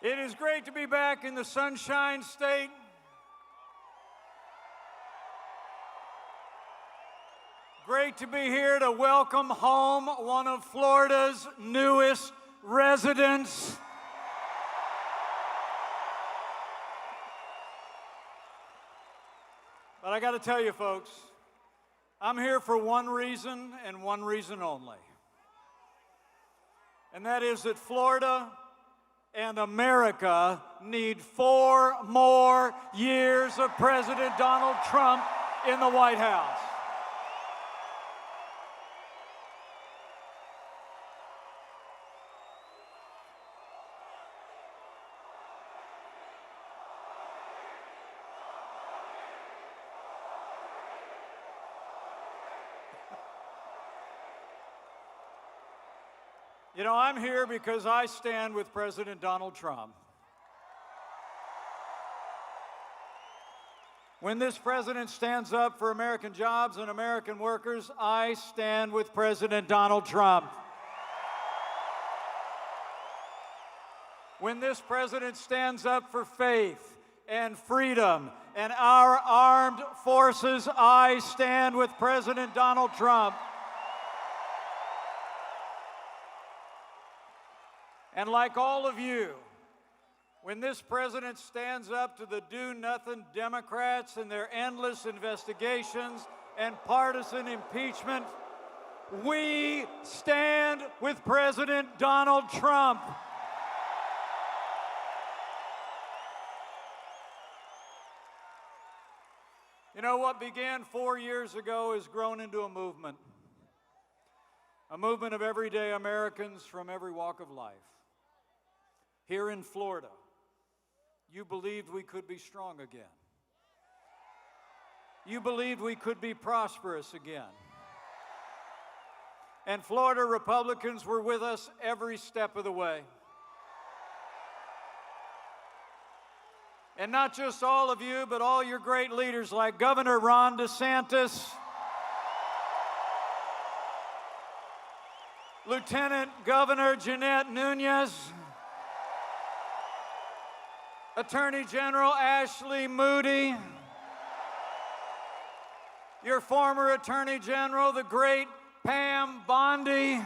It is great to be back in the Sunshine State. Great to be here to welcome home one of Florida's newest residents. But I got to tell you, folks, I'm here for one reason and one reason only. And that is that Florida and America need 4 more years of President Donald Trump in the White House. You know, I'm here because I stand with President Donald Trump. When this president stands up for American jobs and American workers, I stand with President Donald Trump. When this president stands up for faith and freedom and our armed forces, I stand with President Donald Trump. And like all of you, when this president stands up to the do-nothing Democrats and their endless investigations and partisan impeachment, we stand with President Donald Trump. You know, what began 4 years ago has grown into a movement of everyday Americans from every walk of life. Here in Florida, you believed we could be strong again. You believed we could be prosperous again. And Florida Republicans were with us every step of the way. And not just all of you, but all your great leaders like Governor Ron DeSantis, Lieutenant Governor Jeanette Nunez, Attorney General Ashley Moody, your former Attorney General, the great Pam Bondi,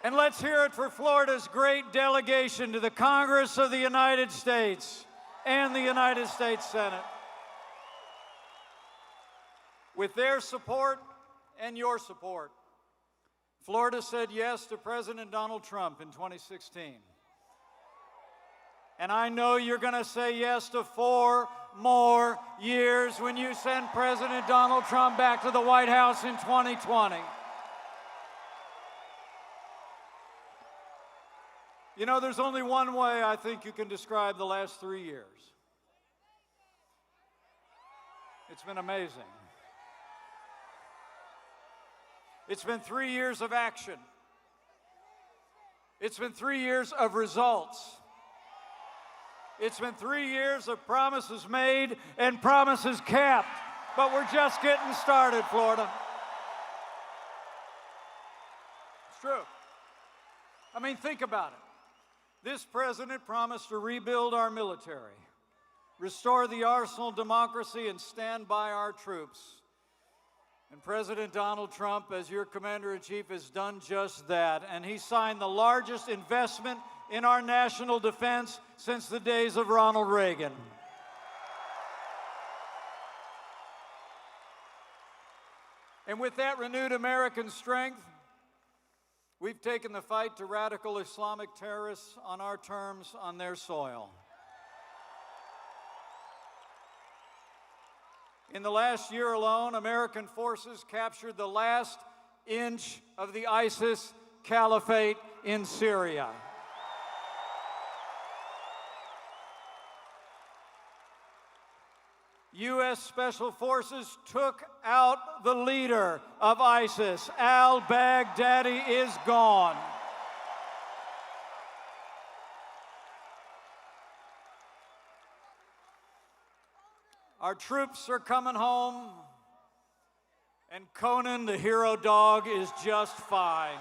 and let's hear it for Florida's great delegation to the Congress of the United States and the United States Senate. With their support and your support, Florida said yes to President Donald Trump in 2016. And I know you're going to say yes to 4 more years when you send President Donald Trump back to the White House in 2020. You know, there's only one way I think you can describe the last 3 years. It's been amazing. It's been 3 years of action. It's been 3 years of results. It's been 3 years of promises made and promises kept, but we're just getting started, Florida. It's true. I mean, think about it. This president promised to rebuild our military, restore the arsenal of democracy, and stand by our troops. And President Donald Trump, as your commander-in-chief, has done just that, and he signed the largest investment in our national defense since the days of Ronald Reagan. And with that renewed American strength, we've taken the fight to radical Islamic terrorists on our terms, on their soil. In the last year alone, American forces captured the last inch of the ISIS caliphate in Syria. U.S. Special Forces took out the leader of ISIS. Al-Baghdadi is gone. Our troops are coming home, and Conan, the hero dog, is just fine.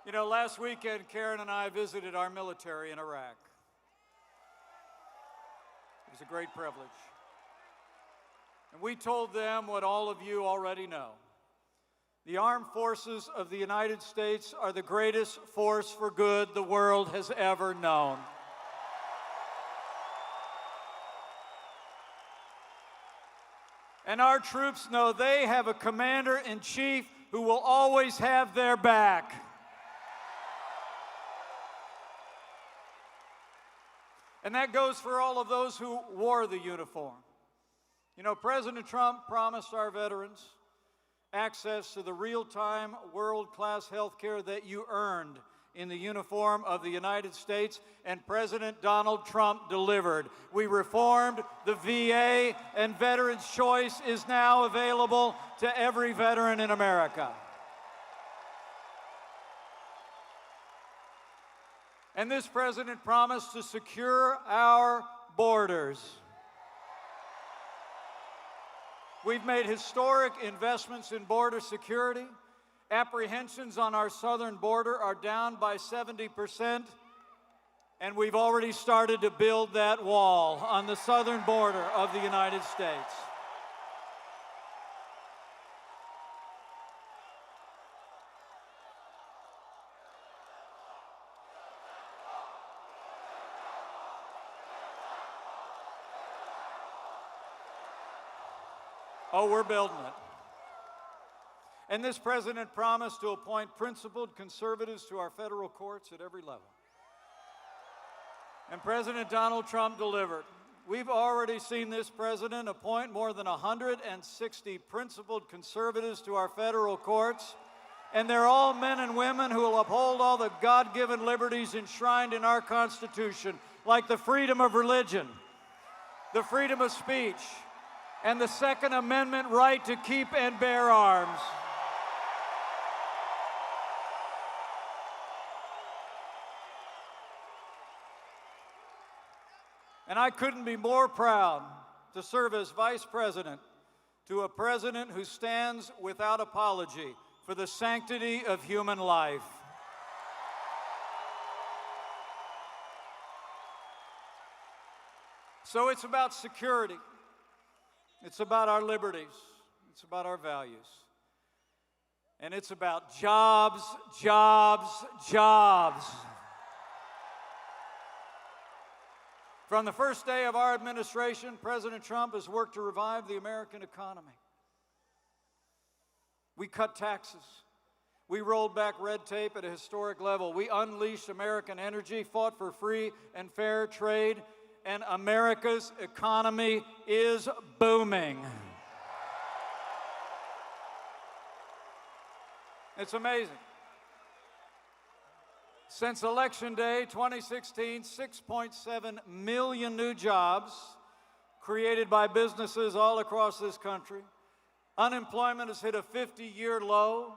You know, last weekend, Karen and I visited our military in Iraq. It was a great privilege. And we told them what all of you already know. The armed forces of the United States are the greatest force for good the world has ever known. And our troops know they have a commander-in-chief who will always have their back. And that goes for all of those who wore the uniform. You know, President Trump promised our veterans access to the real-time, world-class health care that you earned in the uniform of the United States, and President Donald Trump delivered. We reformed the VA, and Veterans Choice is now available to every veteran in America. And this president promised to secure our borders. We've made historic investments in border security. Apprehensions on our southern border are down by 70%, and we've already started to build that wall on the southern border of the United States. Oh, we're building it. And this president promised to appoint principled conservatives to our federal courts at every level. And President Donald Trump delivered. We've already seen this president appoint more than 160 principled conservatives to our federal courts, and they're all men and women who will uphold all the God-given liberties enshrined in our Constitution, like the freedom of religion, the freedom of speech, and the Second Amendment right to keep and bear arms. And I couldn't be more proud to serve as vice president to a president who stands without apology for the sanctity of human life. So it's about security. It's about our liberties. It's about our values. And it's about jobs, jobs, jobs. From the first day of our administration, President Trump has worked to revive the American economy. We cut taxes. We rolled back red tape at a historic level. We unleashed American energy, fought for free and fair trade, and America's economy is booming. It's amazing. Since Election Day 2016, 6.7 million new jobs created by businesses all across this country. Unemployment has hit a 50-year low.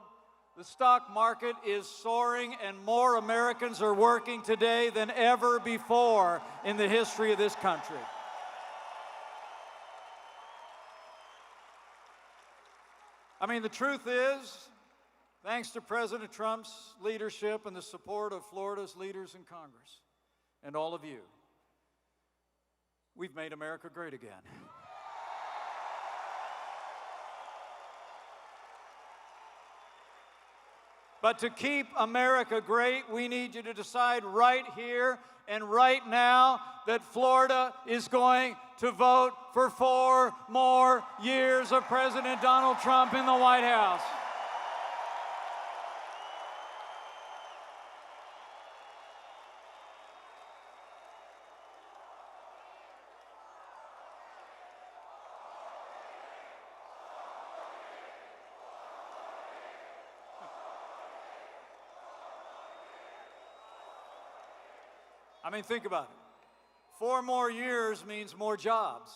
The stock market is soaring, and more Americans are working today than ever before in the history of this country. I mean, the truth is, thanks to President Trump's leadership and the support of Florida's leaders in Congress and all of you, we've made America great again. But to keep America great, we need you to decide right here and right now that Florida is going to vote for 4 more years of President Donald Trump in the White House. I mean, think about it. 4 more years means more jobs.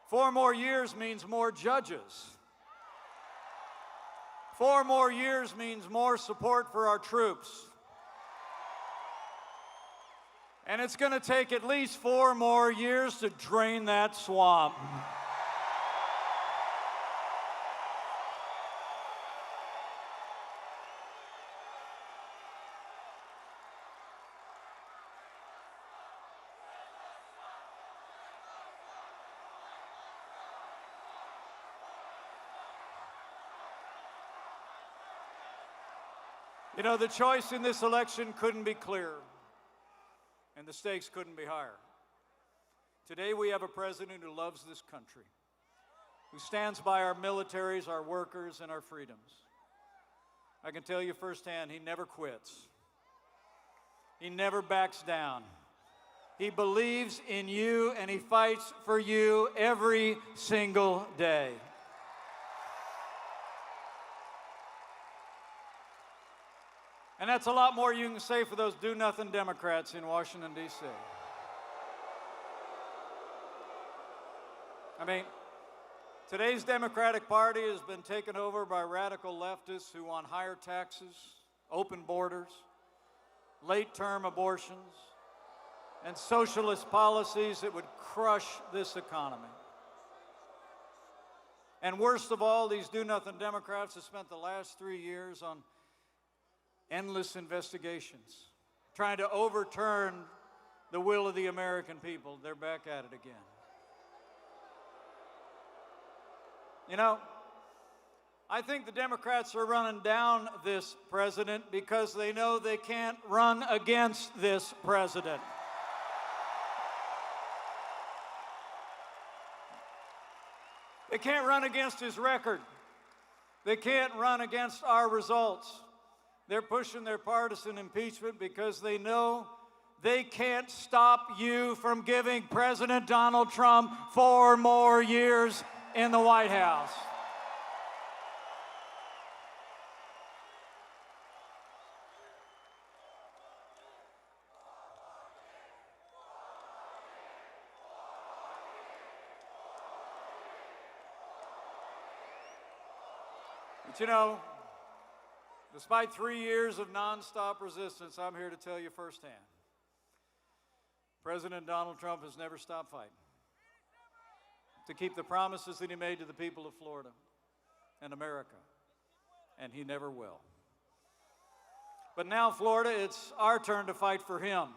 4 more years means more judges. 4 more years means more support for our troops. And it's going to take at least 4 more years to drain that swamp. You know, the choice in this election couldn't be clearer, and the stakes couldn't be higher. Today we have a president who loves this country, who stands by our militaries, our workers, and our freedoms. I can tell you firsthand, he never quits. He never backs down. He believes in you, and he fights for you every single day. And that's a lot more you can say for those do-nothing Democrats in Washington, D.C. I mean, today's Democratic Party has been taken over by radical leftists who want higher taxes, open borders, late-term abortions, and socialist policies that would crush this economy. And worst of all, these do-nothing Democrats have spent the last 3 years on endless investigations, trying to overturn the will of the American people. They're back at it again. You know, I think the Democrats are running down this president because they know they can't run against this president. They can't run against his record. They can't run against our results. They're pushing their partisan impeachment because they know they can't stop you from giving President Donald Trump 4 more years in the White House. But you know, despite 3 years of nonstop resistance, I'm here to tell you firsthand, President Donald Trump has never stopped fighting to keep the promises that he made to the people of Florida and America, and he never will. But now, Florida, it's our turn to fight for him.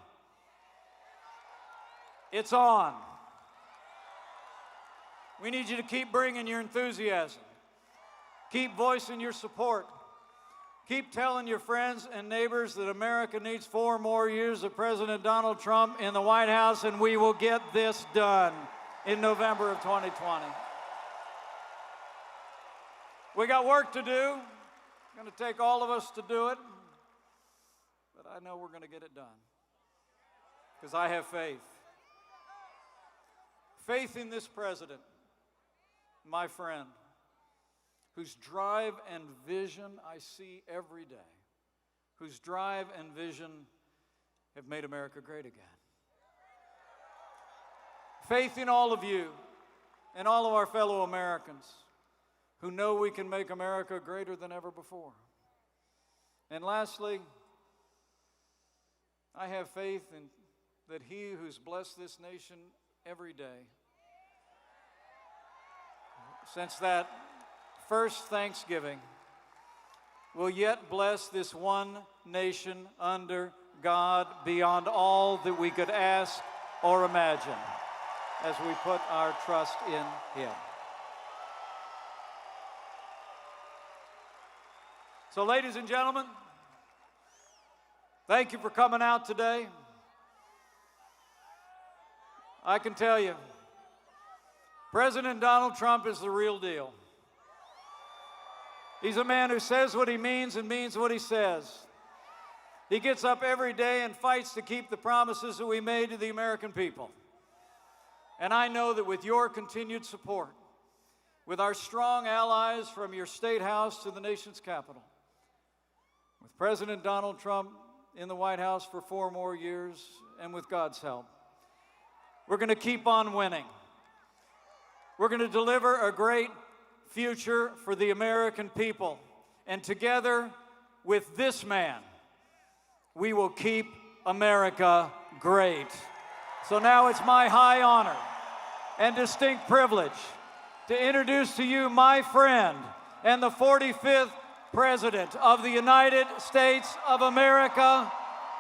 It's on. We need you to keep bringing your enthusiasm. Keep voicing your support. Keep telling your friends and neighbors that America needs 4 more years of President Donald Trump in the White House, and we will get this done in November of 2020. We got work to do. It's going to take all of us to do it, but I know we're going to get it done because I have faith. Faith in this president, my friend, whose drive and vision I see every day, whose drive and vision have made America great again. Faith in all of you and all of our fellow Americans who know we can make America greater than ever before. And lastly, I have faith in that he who's blessed this nation every day since that first Thanksgiving will yet bless this one nation under God beyond all that we could ask or imagine as we put our trust in him. So, ladies and gentlemen, thank you for coming out today. I can tell you, President Donald Trump is the real deal. He's a man who says what he means and means what he says. He gets up every day and fights to keep the promises that we made to the American people. And I know that with your continued support, with our strong allies from your state house to the nation's capital, with President Donald Trump in the White House for 4 more years, and with God's help, we're going to keep on winning. We're going to deliver a great future for the American people. And together with this man, we will keep America great. So now it's my high honor and distinct privilege to introduce to you my friend and the 45th President of the United States of America,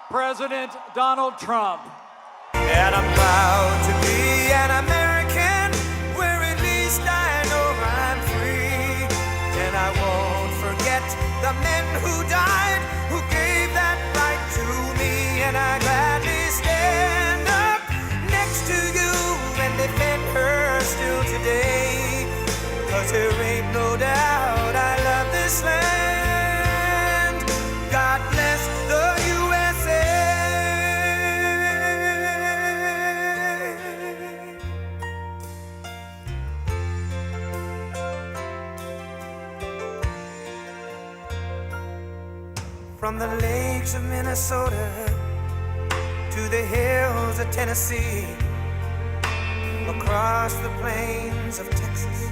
President Donald Trump. And I'm proud to be an American, where at least I know I'm free. And I won't forget the men who died, who gave 'cause there ain't no doubt I love this land. God bless the USA. From the lakes of Minnesota to the hills of Tennessee, across the plains of Texas,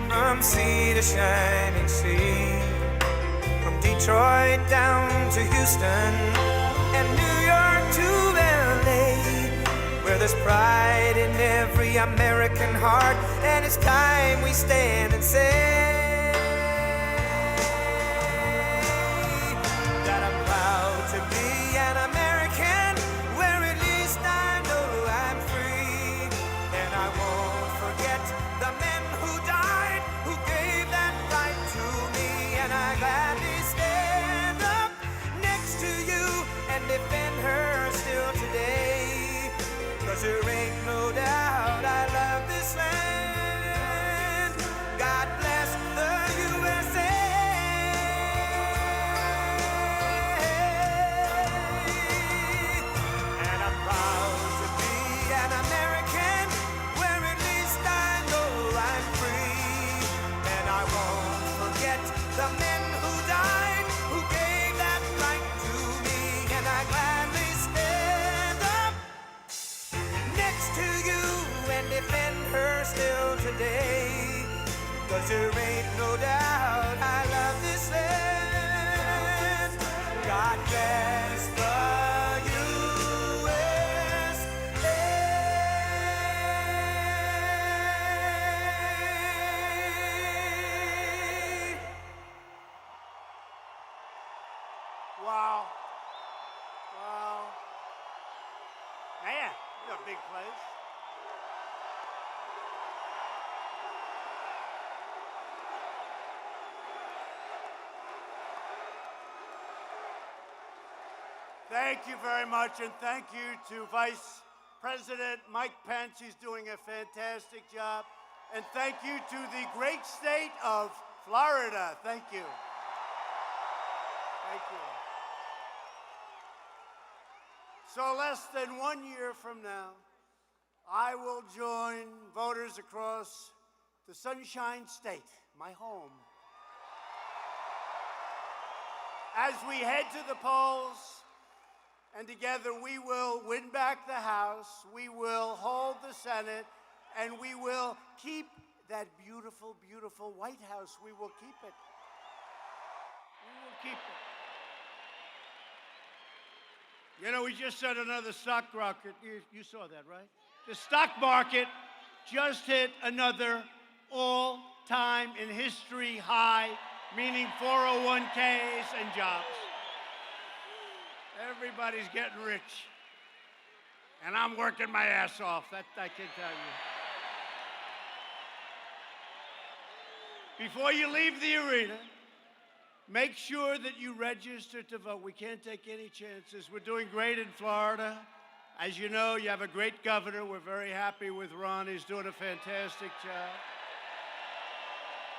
from sea to shining sea, from Detroit down to Houston and New York to LA, where there's pride in every American heart, and it's time we stand and say that I'm proud to be an American, where at least I know I'm free, and I won't forget the men who died, who gave that right to me, and I gladly stand up next to you and defend her still today, 'cause there ain't no doubt I love this land. God bless the USA. And I'm proud to be an American, where at least I know I'm free, and I won't forget the men who died, who gave that right to me, and I gladly stand up next to you and defend her still today, 'cause there ain't no doubt I love this land. God bless the USA. Wow. Wow. Man, you're a big place. Thank you very much, and thank you to Vice President Mike Pence. He's doing a fantastic job. And thank you to the great state of Florida. Thank you. Thank you. So less than 1 year from now, I will join voters across the Sunshine State, my home, as we head to the polls, and together we will win back the House, we will hold the Senate, and we will keep that beautiful, beautiful White House. We will keep it. We will keep it. You know, we just set another stock market. You saw that, right? The stock market just hit another all-time in history high, meaning 401ks and jobs. Everybody's getting rich. And I'm working my ass off, that I can tell you. Before you leave the arena, make sure that you register to vote. We can't take any chances. We're doing great in Florida. As you know, you have a great governor. We're very happy with Ron. He's doing a fantastic job.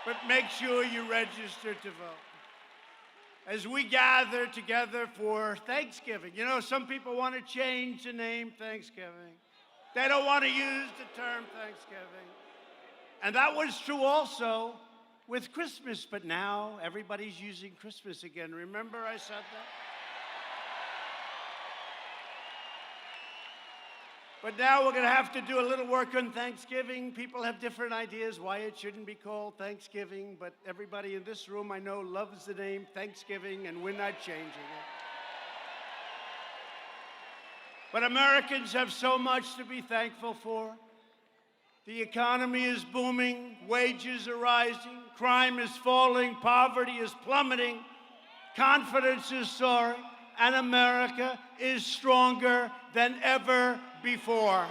But make sure you register to vote. As we gather together for Thanksgiving, you know, some people want to change the name Thanksgiving. They don't want to use the term Thanksgiving. And that was true also with Christmas, but now everybody's using Christmas again. Remember I said that? But now we're going to have to do a little work on Thanksgiving. People have different ideas why it shouldn't be called Thanksgiving, but everybody in this room I know loves the name Thanksgiving, and we're not changing it. But Americans have so much to be thankful for. The economy is booming, wages are rising, crime is falling, poverty is plummeting, confidence is soaring, and America is stronger than ever before.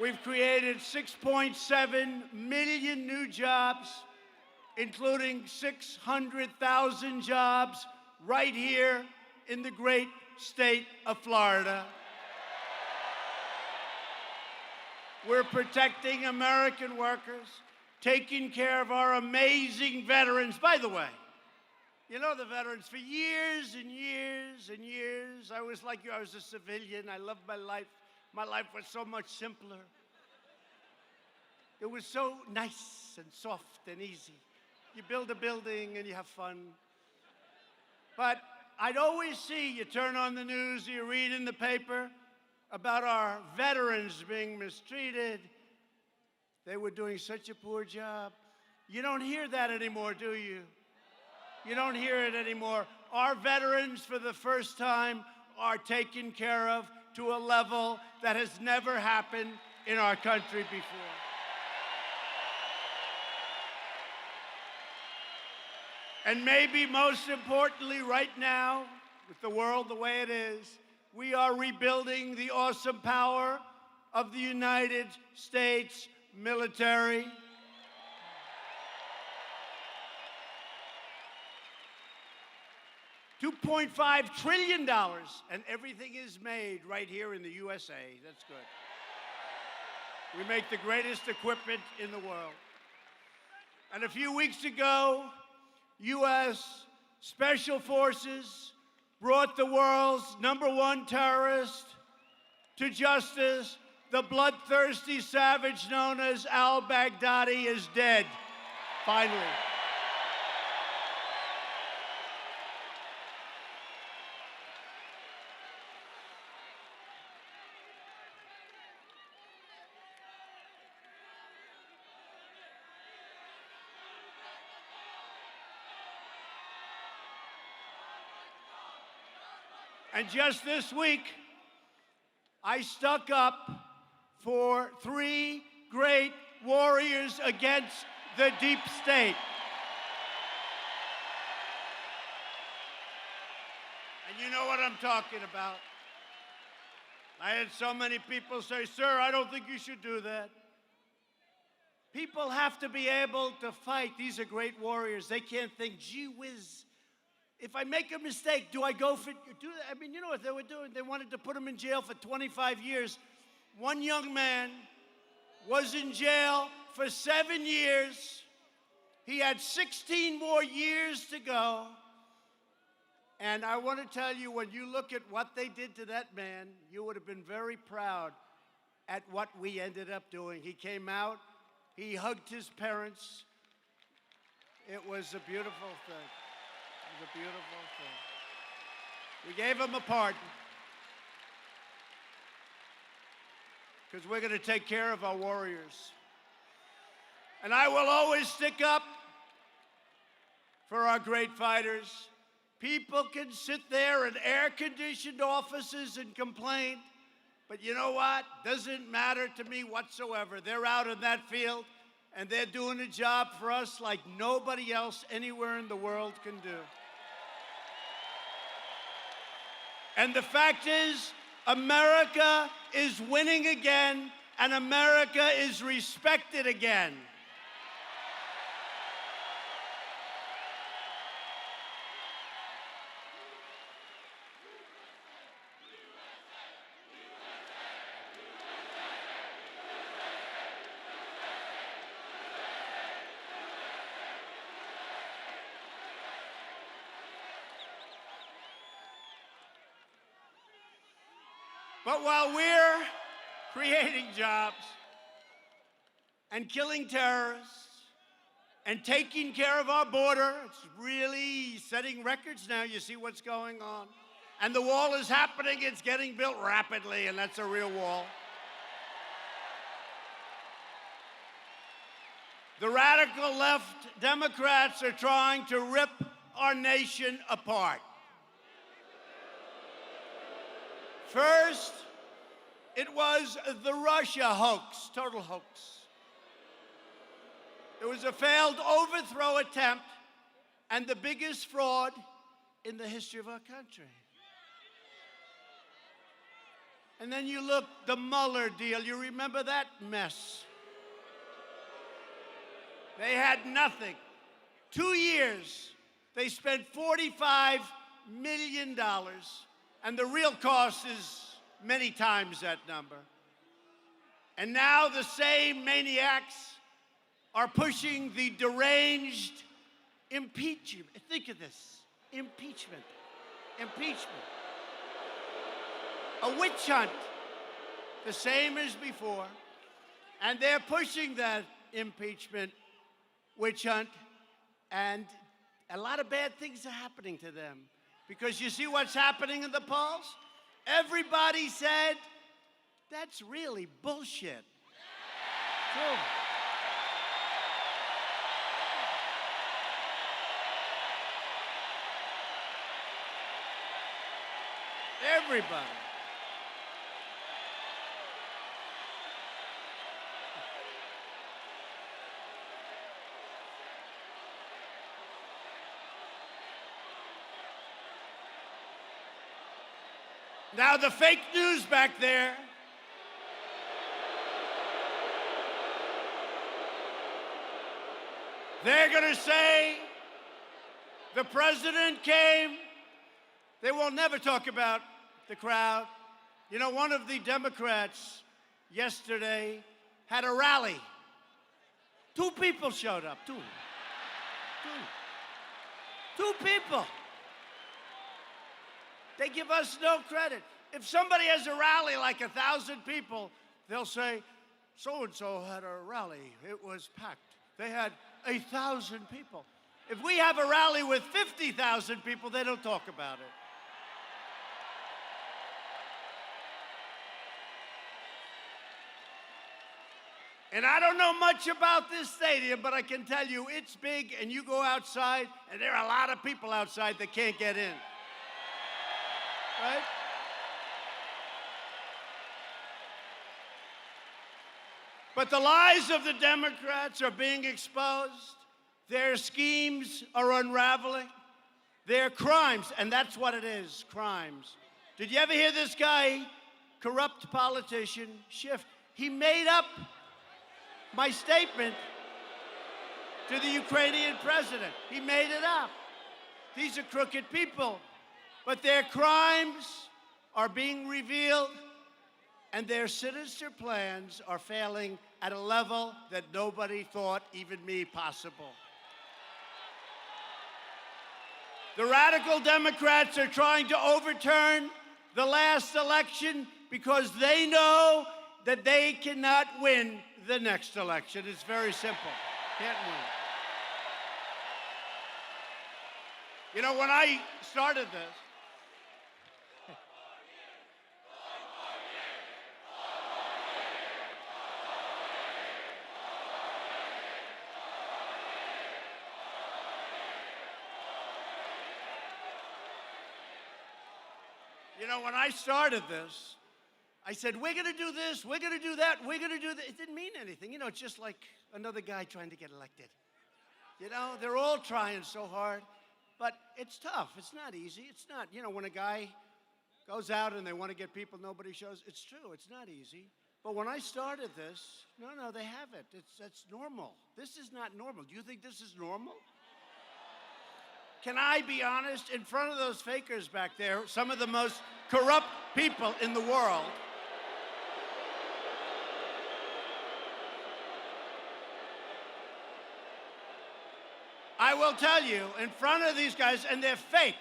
We've created 6.7 million new jobs, including 600,000 jobs right here in the great state of Florida. We're protecting American workers, taking care of our amazing veterans. By the way, you know the veterans, for years and years and years, I was like you, I was a civilian. I loved my life. My life was so much simpler. It was so nice and soft and easy. You build a building and you have fun. But I'd always see, you turn on the news, you read in the paper about our veterans being mistreated. They were doing such a poor job. You don't hear that anymore, do you? You don't hear it anymore. Our veterans, for the first time, are taken care of to a level that has never happened in our country before. And maybe most importantly, right now, with the world the way it is, we are rebuilding the awesome power of the United States military. $2.5 trillion, and everything is made right here in the USA. That's good. We make the greatest equipment in the world. And a few weeks ago, U.S. Special Forces brought the world's #1 terrorist to justice. The bloodthirsty savage known as al-Baghdadi is dead, finally. And just this week, I stuck up for 3 great warriors against the deep state. And you know what I'm talking about. I had so many people say, "Sir, I don't think you should do that." People have to be able to fight. These are great warriors. They can't think, "Gee whiz, if I make a mistake, do I go for do that?" I mean, you know what they were doing? They wanted to put him in jail for 25 years. One young man was in jail for 7 years. He had 16 more years to go. And I want to tell you, when you look at what they did to that man, you would have been very proud at what we ended up doing. He came out, he hugged his parents. It was a beautiful thing. It was a beautiful thing. We gave him a pardon because we're going to take care of our warriors. And I will always stick up for our great fighters. People can sit there in air-conditioned offices and complain, but you know what? Doesn't matter to me whatsoever. They're out in that field, and they're doing a job for us like nobody else anywhere in the world can do. And the fact is, America is winning again, and America is respected again. But while we're creating jobs and killing terrorists and taking care of our border, it's really setting records now. You see what's going on. And the wall is happening. It's getting built rapidly, and that's a real wall. The radical left Democrats are trying to rip our nation apart. First, it was the Russia hoax, total hoax. It was a failed overthrow attempt and the biggest fraud in the history of our country. And then you look, the Mueller deal, you remember that mess? They had nothing. 2 years, they spent $45 million. And the real cost is many times that number. And now the same maniacs are pushing the deranged impeachment. Think of this, impeachment. Impeachment. A witch hunt, the same as before. And they're pushing that impeachment witch hunt, and a lot of bad things are happening to them. Because you see what's happening in the polls? Everybody said, that's really bullshit. True. Everybody. Now the fake news back there. They're going to say the president came. They will never talk about the crowd. You know, one of the Democrats yesterday had a rally. 2 people showed up. Two people. They give us no credit. If somebody has a rally like 1,000 people, they'll say, so-and-so had a rally. It was packed. They had 1,000 people. If we have a rally with 50,000 people, they don't talk about it. And I don't know much about this stadium, but I can tell you it's big, and you go outside, and there are a lot of people outside that can't get in. Right? But the lies of the Democrats are being exposed. Their schemes are unraveling. Their crimes, and that's what it is, crimes. Did you ever hear this guy, corrupt politician, Schiff? He made up my statement to the Ukrainian president. He made it up. These are crooked people, but their crimes are being revealed, and their sinister plans are failing at a level that nobody thought, even me, possible. The radical Democrats are trying to overturn the last election because they know that they cannot win the next election. It's very simple. Can't win. You know, when I started this, I said, we're going to do this, we're going to do that, we're going to do that. It didn't mean anything. You know, it's just like another guy trying to get elected. You know, they're all trying so hard, but it's tough. It's not easy. It's not, you know, when a guy goes out and they want to get people, nobody shows. It's true. It's not easy. But when I started this, no, they haven't. That's normal. This is not normal. Do you think this is normal? Can I be honest? In front of those fakers back there, some of the most corrupt people in the world, I will tell you, in front of these guys, and they're fake,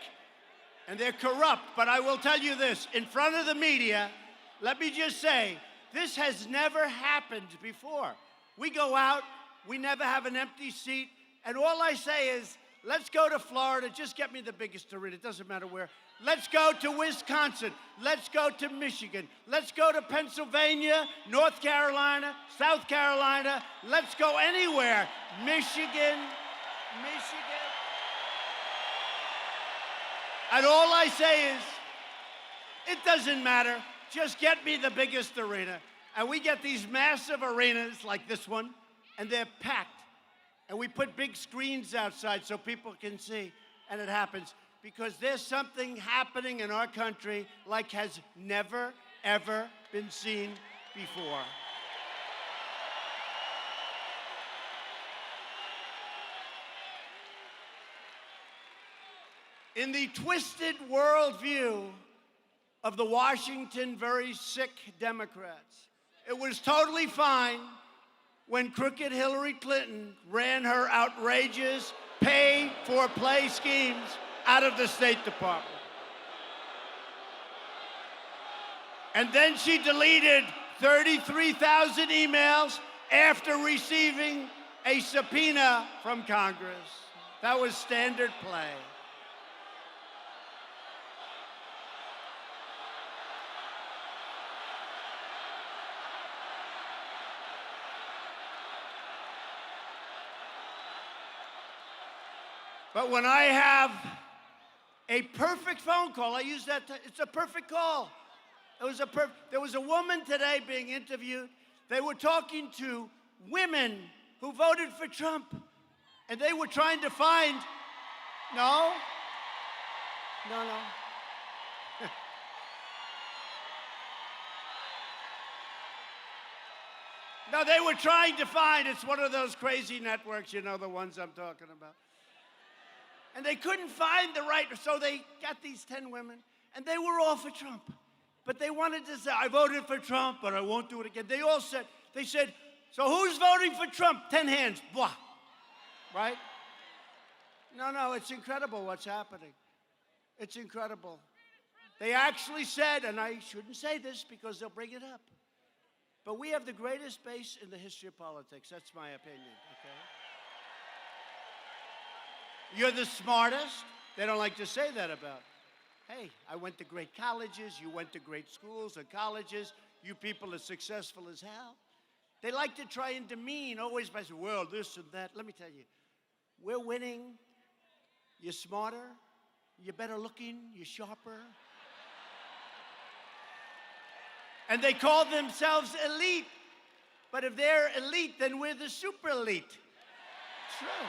and they're corrupt, but I will tell you this, in front of the media, let me just say, this has never happened before. We go out, we never have an empty seat, and all I say is, let's go to Florida, just get me the biggest arena, it doesn't matter where. Let's go to Wisconsin, let's go to Michigan, let's go to Pennsylvania, North Carolina, South Carolina, let's go anywhere. Michigan. And all I say is, it doesn't matter, just get me the biggest arena. And we get these massive arenas like this one, and they're packed. And we put big screens outside so people can see, and it happens. Because there's something happening in our country like has never, ever been seen before. In the twisted worldview of the Washington very sick Democrats, It was totally fine when crooked Hillary Clinton ran her outrageous pay-for-play schemes out of the State Department. And then she deleted 33,000 emails after receiving a subpoena from Congress. That was standard play. But when I have a perfect phone call, I use that, it's a perfect call. There was a woman today being interviewed. They were talking to women who voted for Trump. And they were trying to find, no. No, they were trying to find, it's one of those crazy networks, you know, the ones I'm talking about. And they couldn't find the right, so they got these 10 women, and they were all for Trump. But they wanted to say, I voted for Trump, but I won't do it again. They said, so who's voting for Trump? 10 hands, blah. Right? No, it's incredible what's happening. It's incredible. They actually said, and I shouldn't say this because they'll bring it up, but we have the greatest base in the history of politics. That's my opinion, okay? You're the smartest. They don't like to say that about. Hey, I went to great colleges. You went to great schools or colleges. You people are successful as hell. They like to try and demean always by saying, well, this and that. Let me tell you, we're winning. You're smarter. You're better looking. You're sharper. And they call themselves elite. But if they're elite, then we're the super elite. It's true.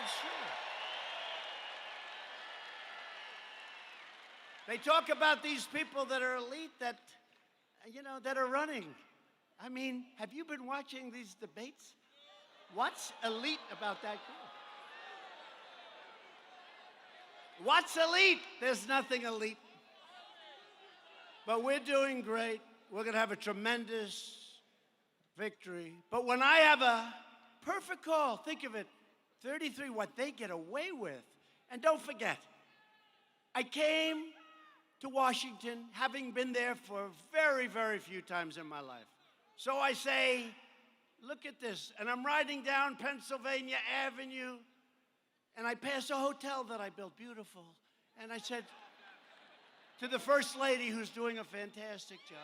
It's true. They talk about these people that are elite that, you know, that are running. I mean, have you been watching these debates? What's elite about that group? What's elite? There's nothing elite. But we're doing great. We're going to have a tremendous victory. But when I have a perfect call, think of it, 33, what they get away with. And don't forget, I came to Washington having been there for very, very few times in my life. So I say, look at this. And I'm riding down Pennsylvania Avenue, and I pass a hotel that I built, beautiful. And I said to the First Lady, who's doing a fantastic job,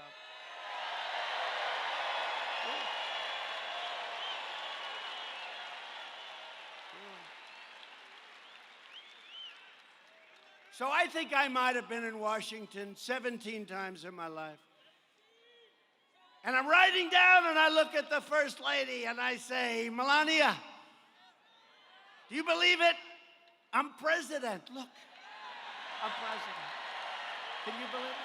so I think I might have been in Washington 17 times in my life. And I'm riding down and I look at the First Lady and I say, Melania, do you believe it? I'm president. Look, I'm president. Can you believe it?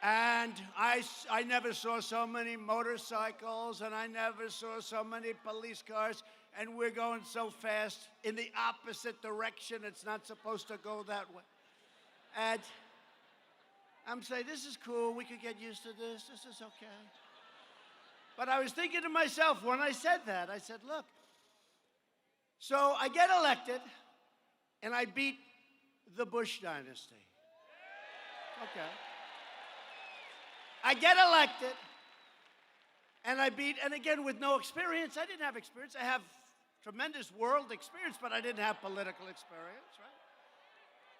And I never saw so many motorcycles, and I never saw so many police cars, and we're going so fast in the opposite direction. It's not supposed to go that way. And I'm saying, this is cool. We could get used to this. This is okay. But I was thinking to myself when I said that, I said, look, so I get elected, and I beat the Bush dynasty. Okay. I get elected, and I beat, and again, with no experience. I didn't have experience. I have tremendous world experience, but I didn't have political experience, right?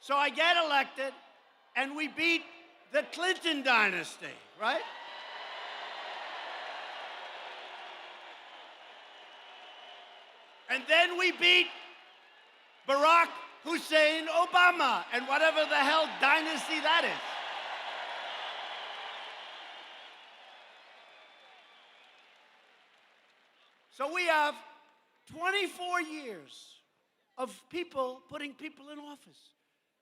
So I get elected, and we beat the Clinton dynasty, right? And then we beat Barack Hussein Obama, and whatever the hell dynasty that is. So we have 24 years of people putting people in office.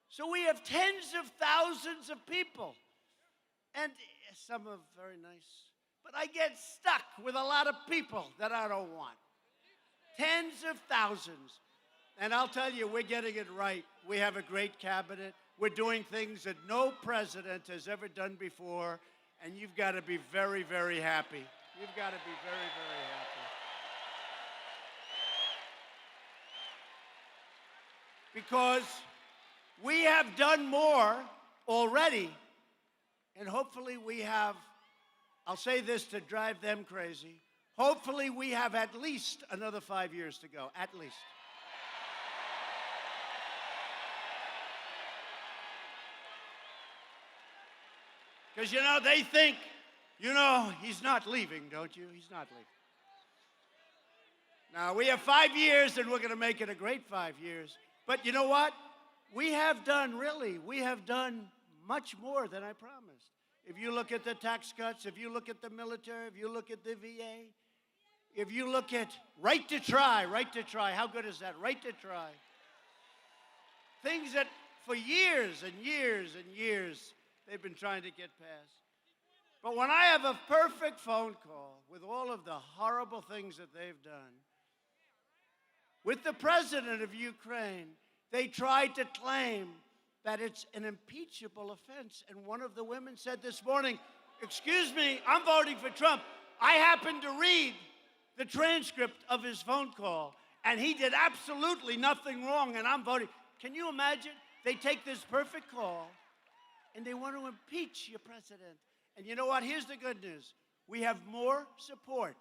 So we have tens of thousands of people. And some are very nice. But I get stuck with a lot of people that I don't want. Tens of thousands. And I'll tell you, we're getting it right. We have a great cabinet. We're doing things that no president has ever done before, and you've got to be very, very happy. You've got to be very, very happy. Because we have done more already, and hopefully we have, I'll say this to drive them crazy, hopefully we have at least another 5 years to go, at least. Because, you know, they think, you know, he's not leaving, don't you? He's not leaving. Now, we have 5 years, and we're going to make it a great 5 years. But you know what? We have done much more than I promised. If you look at the tax cuts, if you look at the military, if you look at the VA, if you look at right to try, how good is that? Right to try. Things that for years and years and years they've been trying to get passed. But when I have a perfect phone call with all of the horrible things that they've done, with the president of Ukraine, they tried to claim that it's an impeachable offense. And one of the women said this morning, excuse me, I'm voting for Trump. I happened to read the transcript of his phone call, and he did absolutely nothing wrong, and I'm voting. Can you imagine? They take this perfect call, and they want to impeach your president. And you know what? Here's the good news. We have more support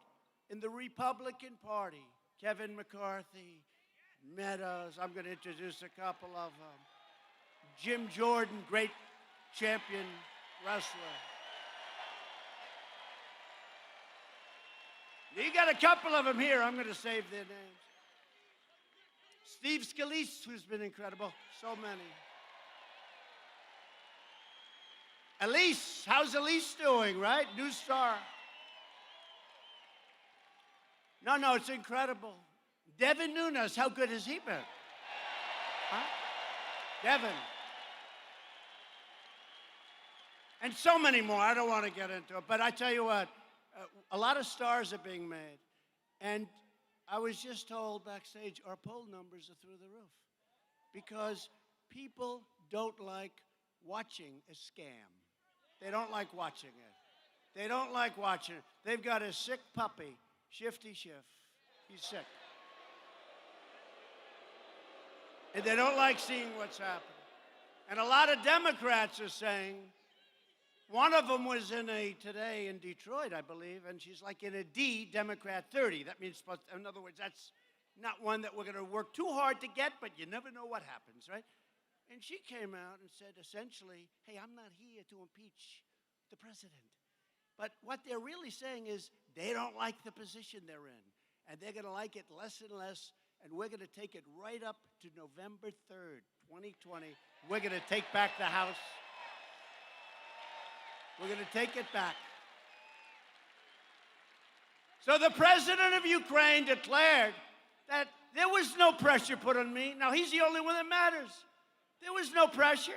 in the Republican Party. Kevin McCarthy, Meadows, I'm going to introduce a couple of them. Jim Jordan, great champion wrestler. You got a couple of them here. I'm going to save their names. Steve Scalise, who's been incredible. So many. Elise, how's Elise doing, right? New star. No, it's incredible. Devin Nunes, how good has he been? Huh? Devin. And so many more. I don't want to get into it. But I tell you what, a lot of stars are being made. And I was just told backstage, our poll numbers are through the roof. Because people don't like watching a scam. They don't like watching it. They don't like watching it. They've got a sick puppy, Shifty Schiff. He's sick. And they don't like seeing what's happening. And a lot of Democrats are saying, one of them was today in Detroit, I believe, and she's like in a D, Democrat 30. That means, in other words, that's not one that we're going to work too hard to get, but you never know what happens, right? And she came out and said, essentially, hey, I'm not here to impeach the president. But what they're really saying is they don't like the position they're in, and they're going to like it less and less, and we're going to take it right up to November 3rd, 2020. We're going to take back the House. We're going to take it back. So the president of Ukraine declared that there was no pressure put on me. Now, he's the only one that matters. There was no pressure.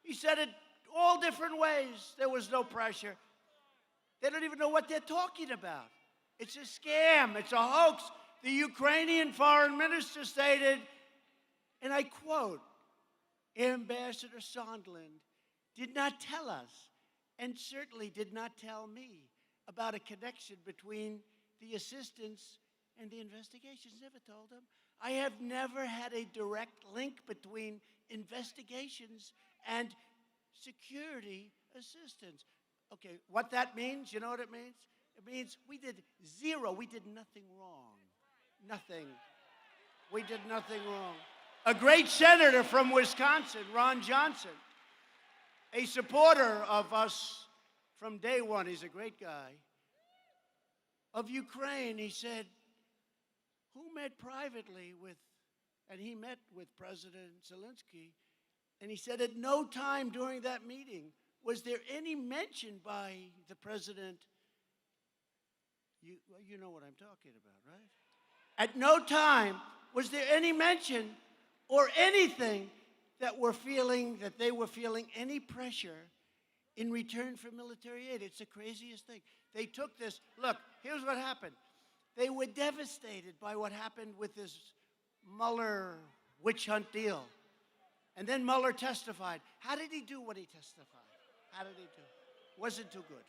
He said it all different ways. There was no pressure. They don't even know what they're talking about. It's a scam. It's a hoax. The Ukrainian foreign minister stated, and I quote, Ambassador Sondland did not tell us, and certainly did not tell me, about a connection between the assistance and the investigations. Never told him. I have never had a direct link between investigations and security assistance. Okay, what that means, you know what it means? It means we did zero. We did nothing wrong. Nothing. We did nothing wrong. A great senator from Wisconsin, Ron Johnson, a supporter of us from day one, he's a great guy, of Ukraine, he said, who met privately with, and he met with President Zelensky, and he said at no time during that meeting was there any mention by the president, you know what I'm talking about, right? At no time was there any mention or anything that they were feeling any pressure in return for military aid. It's the craziest thing. They took this. Look, here's what happened. They were devastated by what happened with this Mueller witch hunt deal. And then Mueller testified. How did he do what he testified? How did he do? Wasn't too good.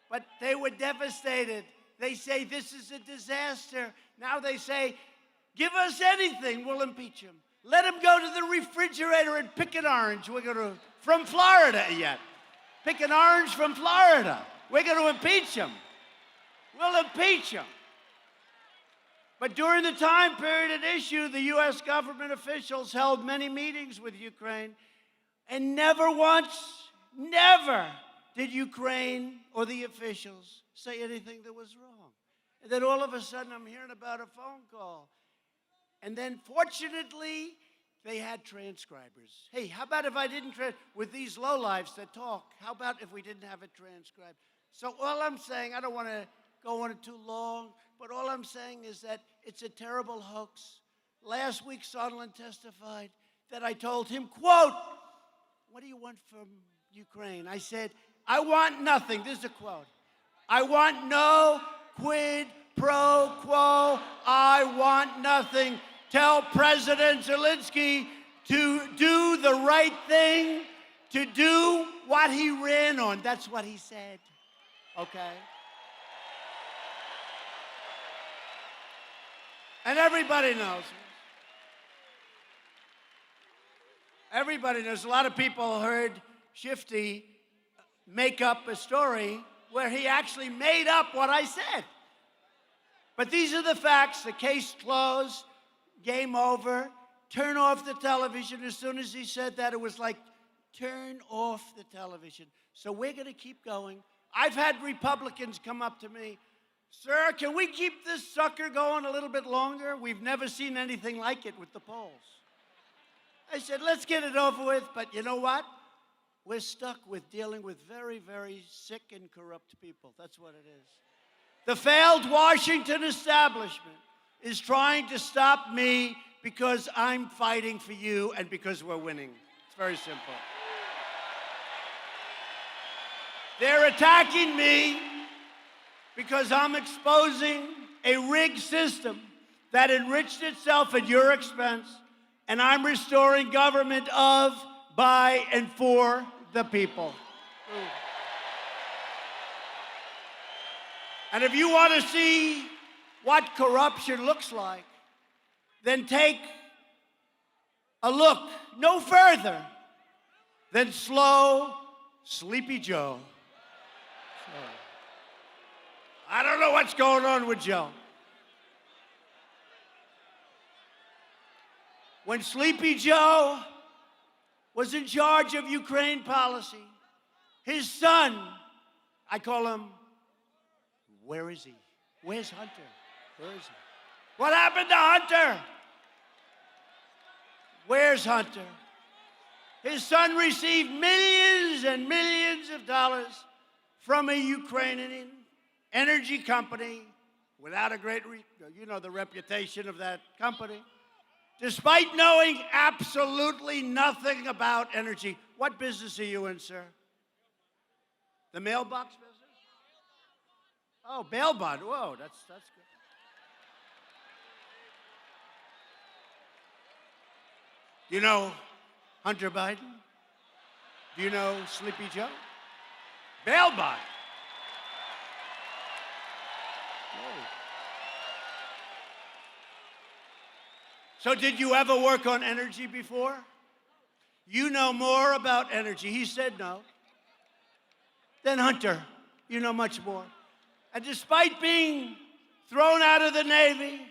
But they were devastated. They say this is a disaster. Now they say, give us anything, we'll impeach him. Let him go to the refrigerator and pick an orange. We're going to, from Florida yet. Pick an orange from Florida. We're going to impeach him. We'll impeach him. But during the time period at issue, the U.S. government officials held many meetings with Ukraine, and never once, never did Ukraine or the officials say anything that was wrong. And then all of a sudden, I'm hearing about a phone call. And then, fortunately, they had transcribers. Hey, how about if I didn't, with these lowlifes that talk, how about if we didn't have it transcribed? So all I'm saying, I don't want to go on it too long, but all I'm saying is that it's a terrible hoax. Last week, Sondland testified that I told him, quote, what do you want from Ukraine? I said, I want nothing. This is a quote. I want no quid pro quo. I want nothing. Tell President Zelensky to do the right thing, to do what he ran on. That's what he said. Okay? And everybody knows. Everybody knows. A lot of people heard Shifty make up a story where he actually made up what I said. But these are the facts. The case closed. Game over. Turn off the television. As soon as he said that, it was like, turn off the television. So we're going to keep going. I've had Republicans come up to me, sir, can we keep this sucker going a little bit longer? We've never seen anything like it with the polls. I said, let's get it over with, but you know what? We're stuck with dealing with very, very sick and corrupt people. That's what it is. The failed Washington establishment is trying to stop me because I'm fighting for you and because we're winning. It's very simple. They're attacking me because I'm exposing a rigged system that enriched itself at your expense, and I'm restoring government of, by, and for the people. And if you want to see what corruption looks like, then take a look no further than slow, Sleepy Joe. I don't know what's going on with Joe. When Sleepy Joe was in charge of Ukraine policy, his son, I call him, where is he? Where's Hunter? Where is he? What happened to Hunter? Where's Hunter? His son received millions and millions of dollars from a Ukrainian energy company without a great, the reputation of that company. Despite knowing absolutely nothing about energy. What business are you in, sir? The mailbox business? Oh, bail bond. Whoa, that's good. Do you know Hunter Biden? Do you know Sleepy Joe? Bail bond. Whoa. So did you ever work on energy before? You know more about energy. He said no. Then Hunter, you know much more. And despite being thrown out of the Navy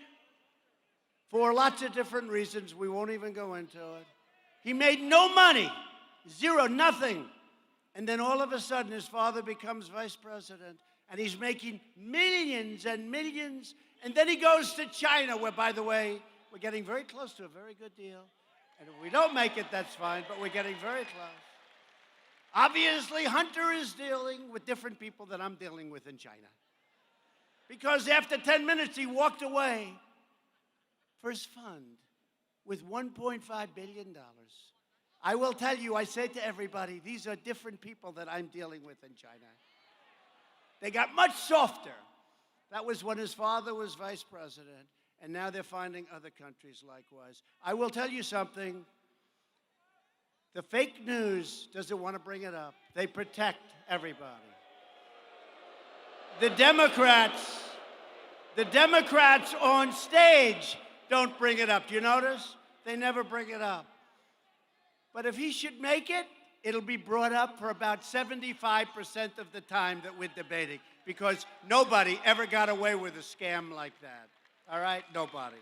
for lots of different reasons, we won't even go into it, he made no money, zero, nothing. And then all of a sudden, his father becomes vice president, and he's making millions and millions. And then he goes to China, where, by the way, we're getting very close to a very good deal. And if we don't make it, that's fine, but we're getting very close. Obviously, Hunter is dealing with different people that I'm dealing with in China. Because after 10 minutes, he walked away for his fund with $1.5 billion. I will tell you, I say to everybody, these are different people that I'm dealing with in China. They got much softer. That was when his father was vice president. And now they're finding other countries likewise. I will tell you something. The fake news doesn't want to bring it up. They protect everybody. The Democrats on stage don't bring it up. Do you notice? They never bring it up. But if he should make it, it'll be brought up for about 75% of the time that we're debating, because nobody ever got away with a scam like that. All right? Nobody.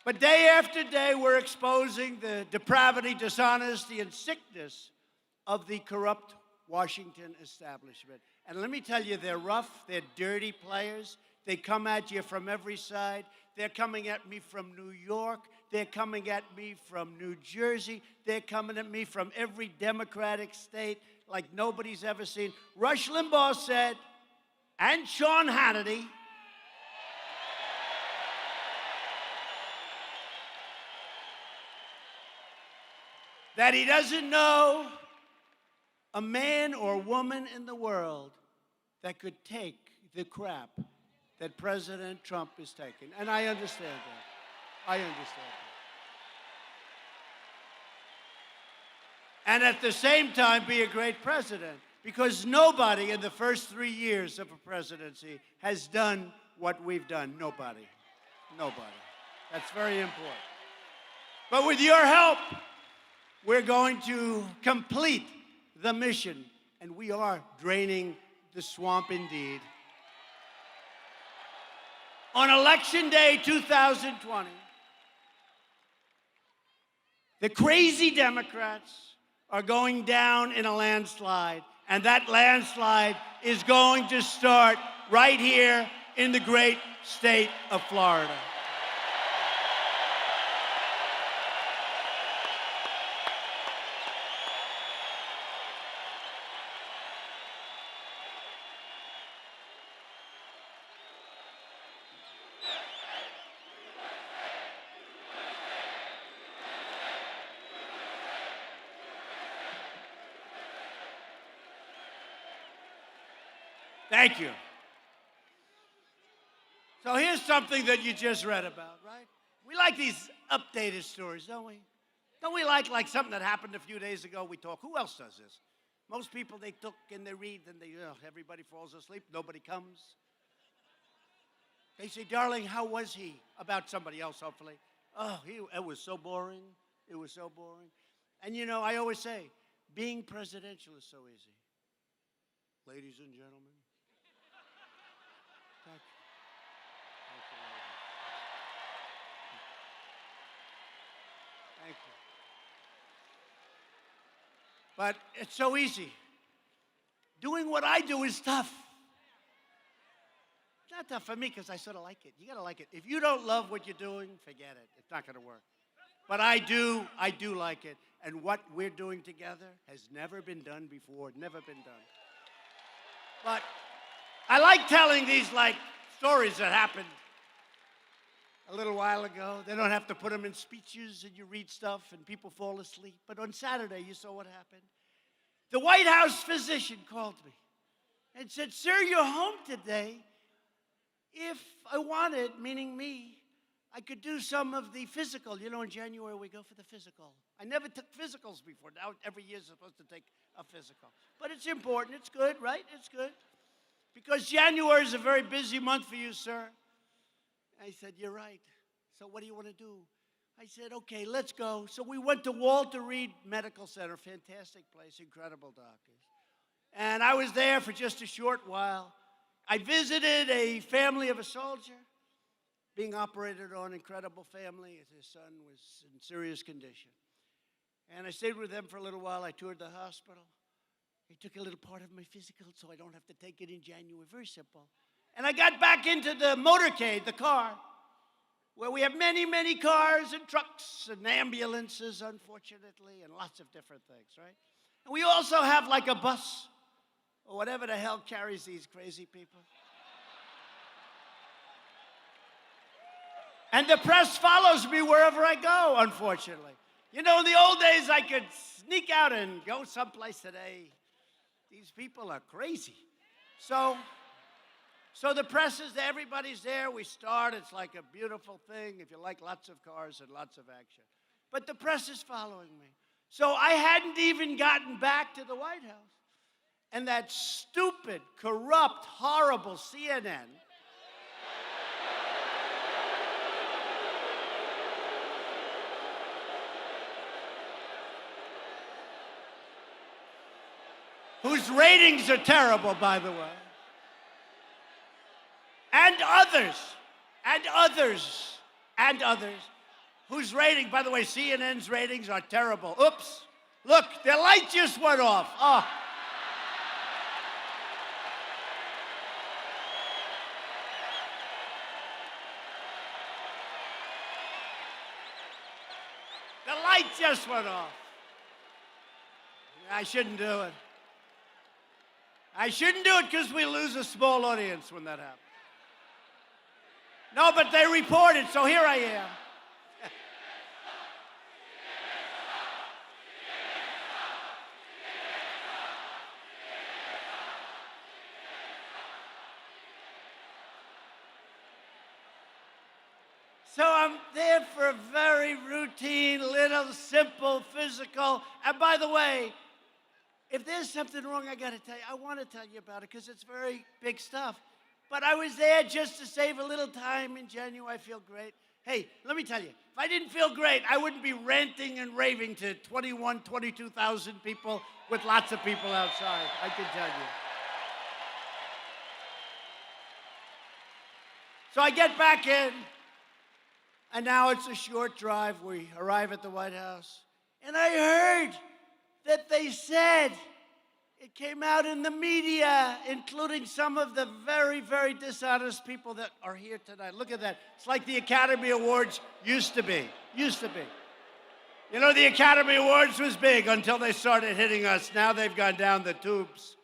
But day after day, we're exposing the depravity, dishonesty, and sickness of the corrupt Washington establishment. And let me tell you, they're rough, they're dirty players. They come at you from every side. They're coming at me from New York. They're coming at me from New Jersey. They're coming at me from every Democratic state like nobody's ever seen. Rush Limbaugh said, and Sean Hannity, that he doesn't know a man or woman in the world that could take the crap that President Trump is taking. And I understand that. I understand that. And at the same time, be a great president. Because nobody in the first 3 years of a presidency has done what we've done. Nobody. Nobody. That's very important. But with your help, we're going to complete the mission. And we are draining the swamp indeed. On Election Day 2020, the crazy Democrats are going down in a landslide, and that landslide is going to start right here in the great state of Florida. Thank you. So here's something that you just read about, right? We like these updated stories, don't we? Don't we like something that happened a few days ago, we talk? Who else does this? Most people, they took and they read and they, everybody falls asleep, nobody comes. They say, darling, how was he? About somebody else, hopefully. Oh, it was so boring. It was so boring. And you know, I always say, being presidential is so easy. Ladies and gentlemen. Thank you. Thank you. But it's so easy. Doing what I do is tough. It's not tough for me because I sort of like it. You got to like it. If you don't love what you're doing, forget it. It's not going to work. But I do like it. And what we're doing together has never been done before, never been done. But I like telling these stories that happened a little while ago. They don't have to put them in speeches and you read stuff and people fall asleep. But on Saturday, you saw what happened. The White House physician called me and said, sir, you're home today. If I wanted, meaning me, I could do some of the physical. You know, in January, we go for the physical. I never took physicals before. Now, every year is supposed to take a physical. But it's important. It's good, right? It's good. Because January is a very busy month for you, sir. I said, you're right. So what do you want to do? I said, okay, let's go. So we went to Walter Reed Medical Center, fantastic place, incredible doctors. And I was there for just a short while. I visited a family of a soldier being operated on, incredible family. His son was in serious condition. And I stayed with them for a little while. I toured the hospital. They took a little part of my physical so I don't have to take it in January. Very simple. And I got back into the motorcade, the car, where we have many, many cars and trucks and ambulances, unfortunately, and lots of different things, right? And we also have like a bus or whatever the hell carries these crazy people. And the press follows me wherever I go, unfortunately. You know, in the old days, I could sneak out and go someplace. Today, these people are crazy. So So the press is there, everybody's there. We start. It's like a beautiful thing if you like lots of cars and lots of action. But the press is following me. So I hadn't even gotten back to the White House. And that stupid, corrupt, horrible CNN whose ratings are terrible, by the way, and others, whose ratings, by the way, CNN's ratings are terrible. Oops, look, their light just went off. Oh. The light just went off. I shouldn't do it. I shouldn't do it because we lose a small audience when that happens. No, but they reported, so here I am. So I'm there for a very routine, little, simple, physical. And by the way, if there's something wrong, I got to tell you, I want to tell you about it because it's very big stuff. But I was there just to save a little time in January. I feel great. Hey, let me tell you, if I didn't feel great, I wouldn't be ranting and raving to 22,000 people with lots of people outside. I can tell you. So I get back in, and now it's a short drive. We arrive at the White House, and I heard that they said, it came out in the media, including some of the very, very dishonest people that are here tonight. Look at that. It's like the Academy Awards used to be. Used to be. You know, the Academy Awards was big until they started hitting us. Now they've gone down the tubes.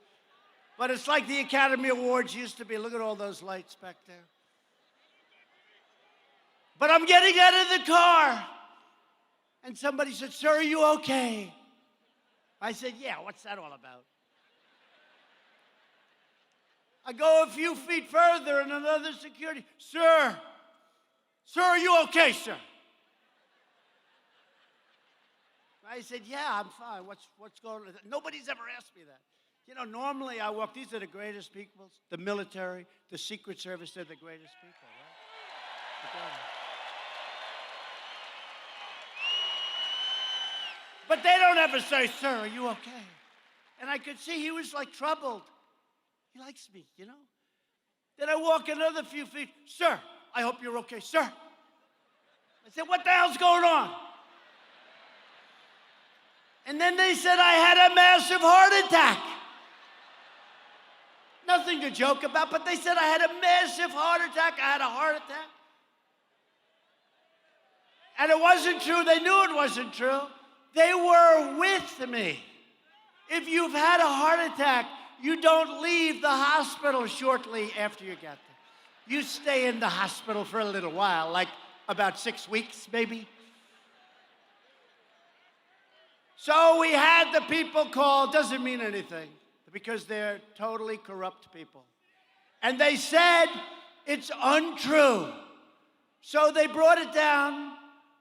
But it's like the Academy Awards used to be. Look at all those lights back there. But I'm getting out of the car. And somebody said, "Sir, are you okay?" I said, "Yeah, what's that all about?" I go a few feet further and another security, "Sir, are you okay, sir?" I said, "Yeah, I'm fine. What's going on?" Nobody's ever asked me that. You know, normally I walk, these are the greatest people, the military, the Secret Service, they're the greatest people, right? But they don't ever say, "Sir, are you okay?" And I could see he was like troubled. He likes me, you know? Then I walk another few feet. "Sir, I hope you're okay, sir." I said, "What the hell's going on?" And then they said I had a massive heart attack. Nothing to joke about, but they said I had a massive heart attack. I had a heart attack. And it wasn't true. They knew it wasn't true. They were with me. If you've had a heart attack, you don't leave the hospital shortly after you get there. You stay in the hospital for a little while, like about 6 weeks, maybe. So we had the people call, doesn't mean anything, because they're totally corrupt people. And they said it's untrue. So they brought it down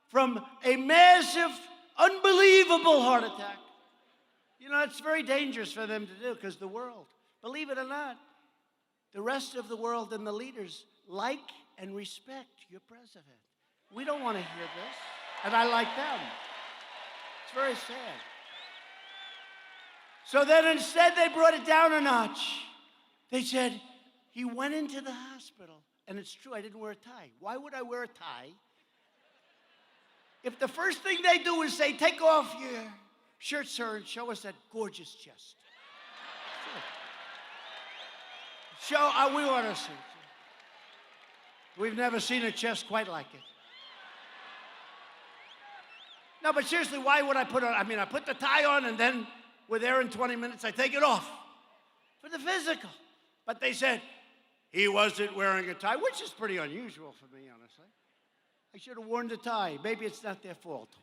from a massive, unbelievable heart attack. You know, it's very dangerous for them to do because the world, believe it or not, the rest of the world and the leaders like and respect your president. We don't want to hear this, and I like them. It's very sad. So then instead they brought it down a notch. They said, he went into the hospital, and it's true, I didn't wear a tie. Why would I wear a tie if the first thing they do is say, "Take off your shirt, sir, and show us that gorgeous chest"? Sure. We want to see it. We've never seen a chest quite like it. No, but seriously, why would I put on? I mean, I put the tie on, and then we're there in 20 minutes, I take it off for the physical. But they said he wasn't wearing a tie, which is pretty unusual for me, honestly. I should have worn the tie. Maybe it's not their fault.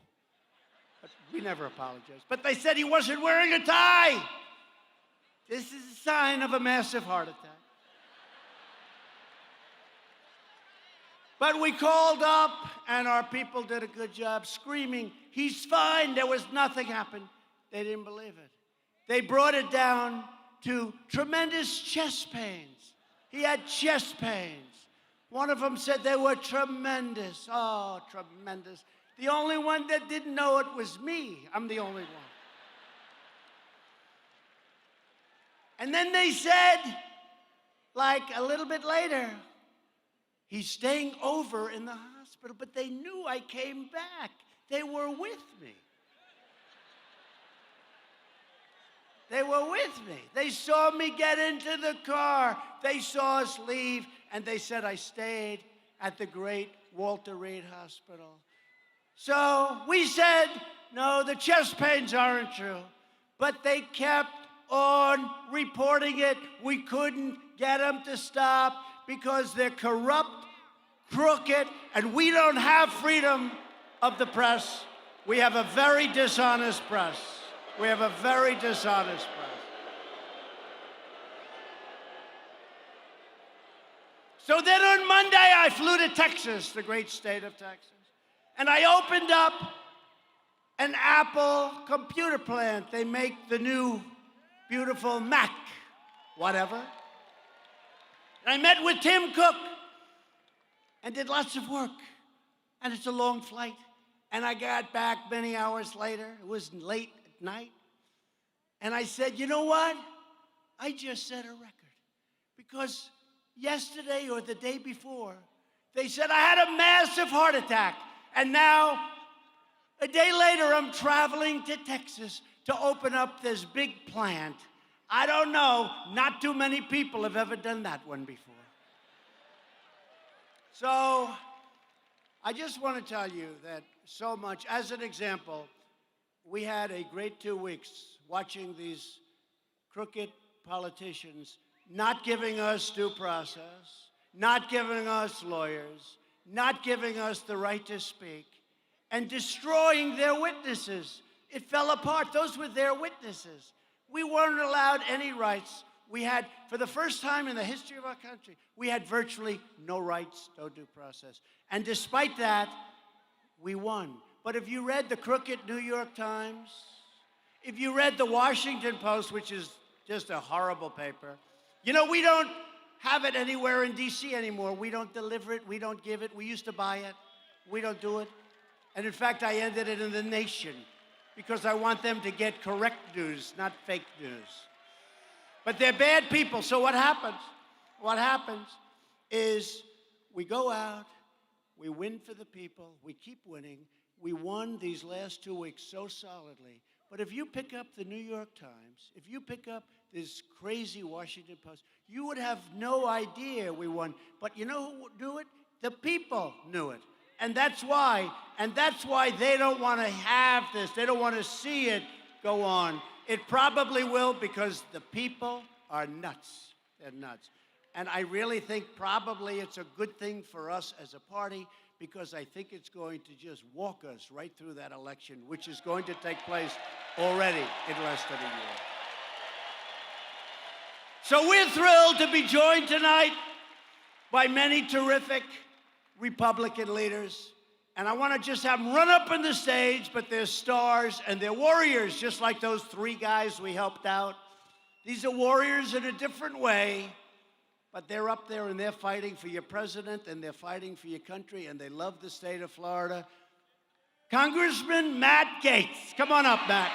But we never apologize. But they said he wasn't wearing a tie. This is a sign of a massive heart attack. But we called up, and our people did a good job screaming, "He's fine, there was nothing happened." They didn't believe it. They brought it down to tremendous chest pains. He had chest pains. One of them said they were tremendous. Oh, tremendous. The only one that didn't know it was me. I'm the only one. And then they said, like a little bit later, he's staying over in the hospital, but they knew I came back. They were with me. They were with me. They saw me get into the car. They saw us leave, and they said I stayed at the great Walter Reed Hospital. So we said, no, the chest pains aren't true. But they kept on reporting it. We couldn't get them to stop because they're corrupt, crooked, and we don't have freedom of the press. We have a very dishonest press. We have a very dishonest press. So then on Monday, I flew to Texas, the great state of Texas, and I opened up an Apple computer plant. They make the new beautiful Mac, whatever. And I met with Tim Cook and did lots of work. And it's a long flight. And I got back many hours later. It was late at night. And I said, you know what? I just set a record. Because yesterday or the day before, they said I had a massive heart attack. And now, a day later, I'm traveling to Texas to open up this big plant. I don't know, not too many people have ever done that one before. So, I just want to tell you that so much, as an example, we had a great 2 weeks watching these crooked politicians not giving us due process, not giving us lawyers, not giving us the right to speak, and destroying their witnesses. It fell apart. Those were their witnesses. We weren't allowed any rights. We had, for the first time in the history of our country, we had virtually no rights, no due process. And despite that, we won. But if you read the crooked New York Times, if you read the Washington Post, which is just a horrible paper, you know, we don't have it anywhere in D.C. anymore. We don't deliver it. We don't give it. We used to buy it. We don't do it. And in fact, I ended it in The Nation because I want them to get correct news, not fake news. But they're bad people. So what happens? What happens is we go out, we win for the people, we keep winning. We won these last 2 weeks so solidly. But if you pick up the New York Times, if you pick up this crazy Washington Post, you would have no idea we won. But you know who knew it? The people knew it. And that's why they don't want to have this. They don't want to see it go on. It probably will because the people are nuts. They're nuts. And I really think probably it's a good thing for us as a party because I think it's going to just walk us right through that election, which is going to take place already in less than a year. So we're thrilled to be joined tonight by many terrific Republican leaders. And I want to just have them run up on the stage, but they're stars and they're warriors, just like those 3 guys we helped out. These are warriors in a different way, but they're up there and they're fighting for your president and they're fighting for your country and they love the state of Florida. Congressman Matt Gaetz. Come on up, Matt.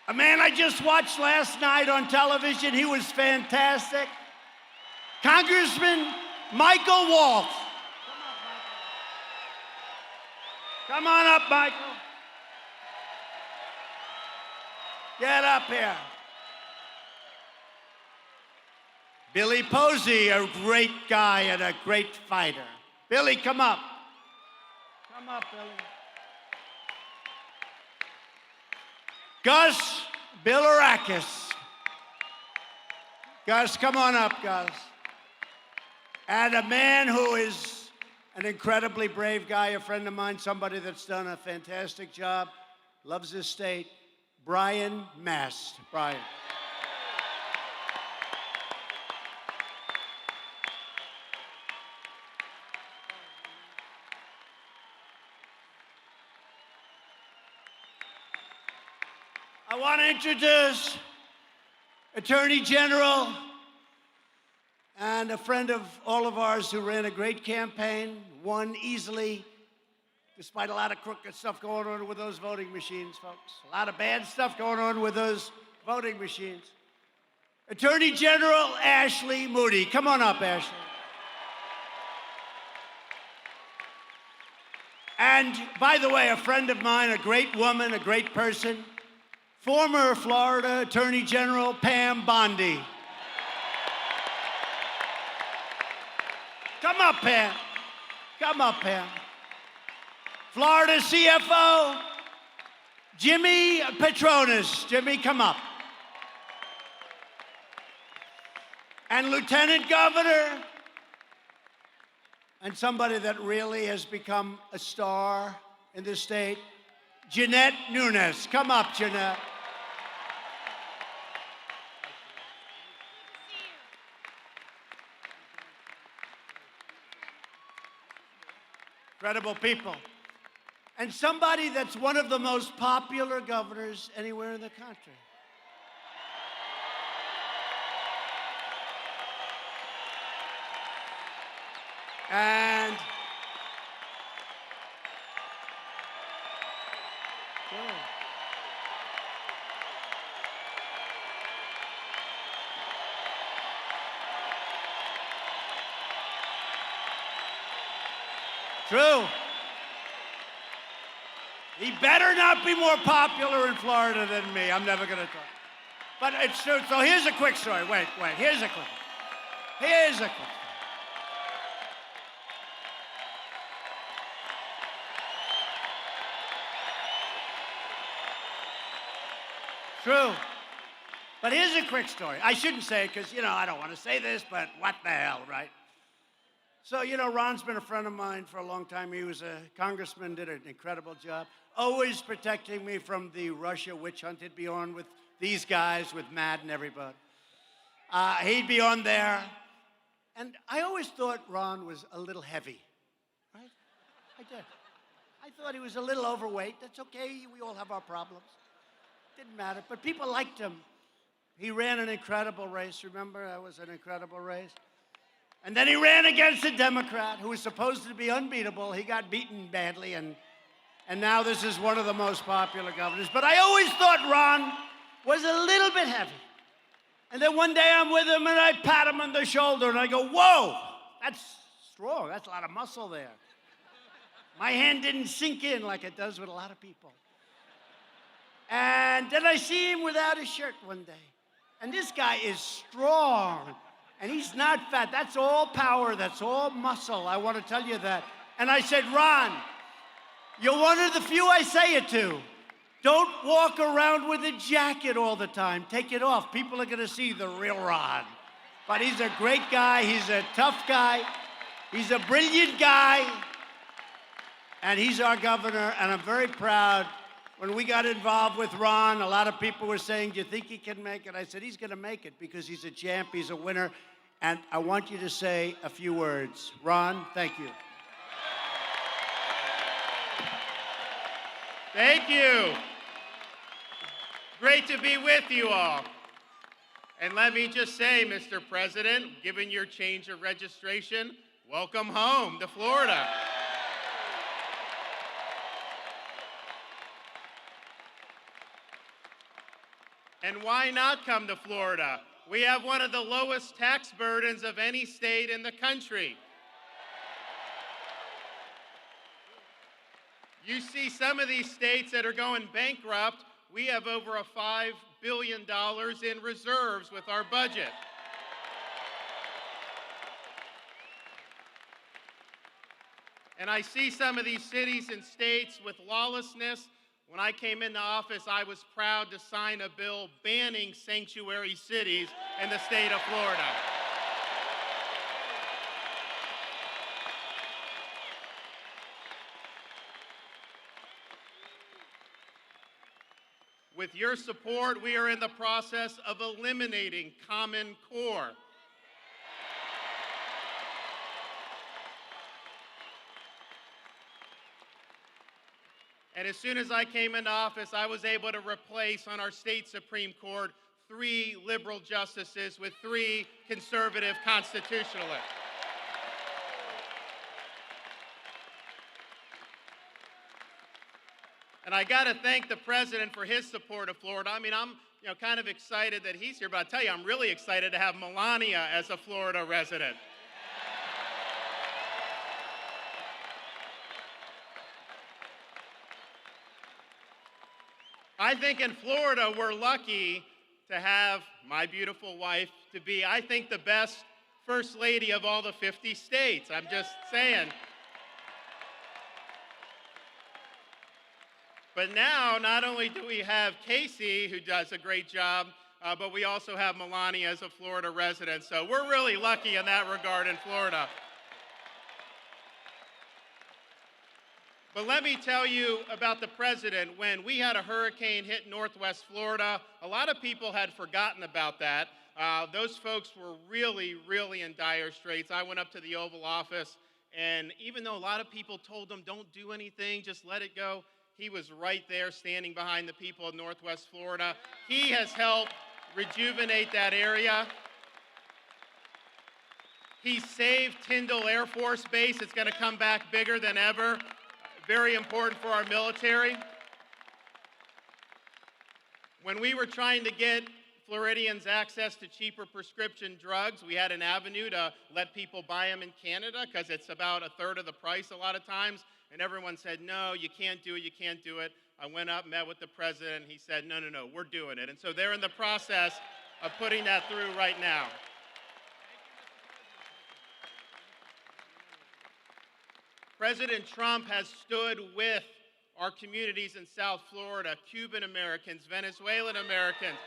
A man I just watched last night on television. He was fantastic. Congressman Michael Waltz. Come on up, Michael. Get up here. Billy Posey, a great guy and a great fighter. Billy, come up. Come up, Billy. Gus Bilirakis. Gus, come on up, Gus. And a man who is an incredibly brave guy, a friend of mine, somebody that's done a fantastic job, loves his state, Brian Mast. Brian. want to introduce Attorney General and a friend of all of ours who ran a great campaign, won easily, despite a lot of crooked stuff going on with those voting machines, folks. A lot of bad stuff going on with those voting machines. Attorney General Ashley Moody. Come on up, Ashley. And by the way, a friend of mine, a great woman, a great person, former Florida Attorney General Pam Bondi. Come up, Pam. Come up, Pam. Florida CFO, Jimmy Petronis. Jimmy, come up. And Lieutenant Governor, and somebody that really has become a star in this state, Jeanette Nunes. Come up, Jeanette. Incredible people. And somebody that's one of the most popular governors anywhere in the country. And true. He better not be more popular in Florida than me. I'm never going to talk. But it's true. So here's a quick story. Wait. Here's a quick. True. But here's a quick story. I shouldn't say it because, I don't want to say this, but what the hell, right? So, Ron's been a friend of mine for a long time. He was a congressman, did an incredible job, always protecting me from the Russia witch hunt. He'd be on with these guys, with Matt and everybody. He'd be on there. And I always thought Ron was a little heavy, right? I did. I thought he was a little overweight. That's okay. We all have our problems. Didn't matter. But people liked him. He ran an incredible race. Remember, that was an incredible race. And then he ran against a Democrat who was supposed to be unbeatable. He got beaten badly, and now this is one of the most popular governors. But I always thought Ron was a little bit heavy. And then one day I'm with him, and I pat him on the shoulder, and I go, whoa, that's strong. That's a lot of muscle there. My hand didn't sink in like it does with a lot of people. And then I see him without his shirt one day. And this guy is strong. And he's not fat. That's all power. That's all muscle. I want to tell you that. And I said, Ron, you're one of the few I say it to. Don't walk around with a jacket all the time. Take it off. People are going to see the real Ron. But he's a great guy. He's a tough guy. He's a brilliant guy. And he's our governor. And I'm very proud. When we got involved with Ron, a lot of people were saying, do you think he can make it? I said, he's going to make it because he's a champ, he's a winner. And I want you to say a few words. Ron, thank you. Thank you. Great to be with you all. And let me just say, Mr. President, given your change of registration, welcome home to Florida. And why not come to Florida? We have one of the lowest tax burdens of any state in the country. You see some of these states that are going bankrupt. We have over a $5 billion in reserves with our budget. And I see some of these cities and states with lawlessness. When I came into office, I was proud to sign a bill banning sanctuary cities in the state of Florida. With your support, we are in the process of eliminating Common Core. And as soon as I came into office, I was able to replace on our state Supreme Court 3 liberal justices with 3 conservative constitutionalists. And I got to thank the president for his support of Florida. I mean, I'm kind of excited that he's here, but I'll tell you, I'm really excited to have Melania as a Florida resident. I think in Florida, we're lucky to have my beautiful wife to be, I think, the best first lady of all the 50 states. I'm just saying. But now, not only do we have Casey, who does a great job, but we also have Melania as a Florida resident. So we're really lucky in that regard in Florida. But let me tell you about the president. When we had a hurricane hit Northwest Florida, a lot of people had forgotten about that. Those folks were really, really in dire straits. I went up to the Oval Office, and even though a lot of people told him, don't do anything, just let it go, he was right there standing behind the people of Northwest Florida. He has helped rejuvenate that area. He saved Tyndall Air Force Base. It's going to come back bigger than ever. Very important for our military. When we were trying to get Floridians access to cheaper prescription drugs, we had an avenue to let people buy them in Canada because it's about a third of the price a lot of times. And everyone said, no, you can't do it, you can't do it. I went up, met with the president, he said, no, we're doing it. And so they're in the process of putting that through right now. President Trump has stood with our communities in South Florida, Cuban Americans, Venezuelan Americans,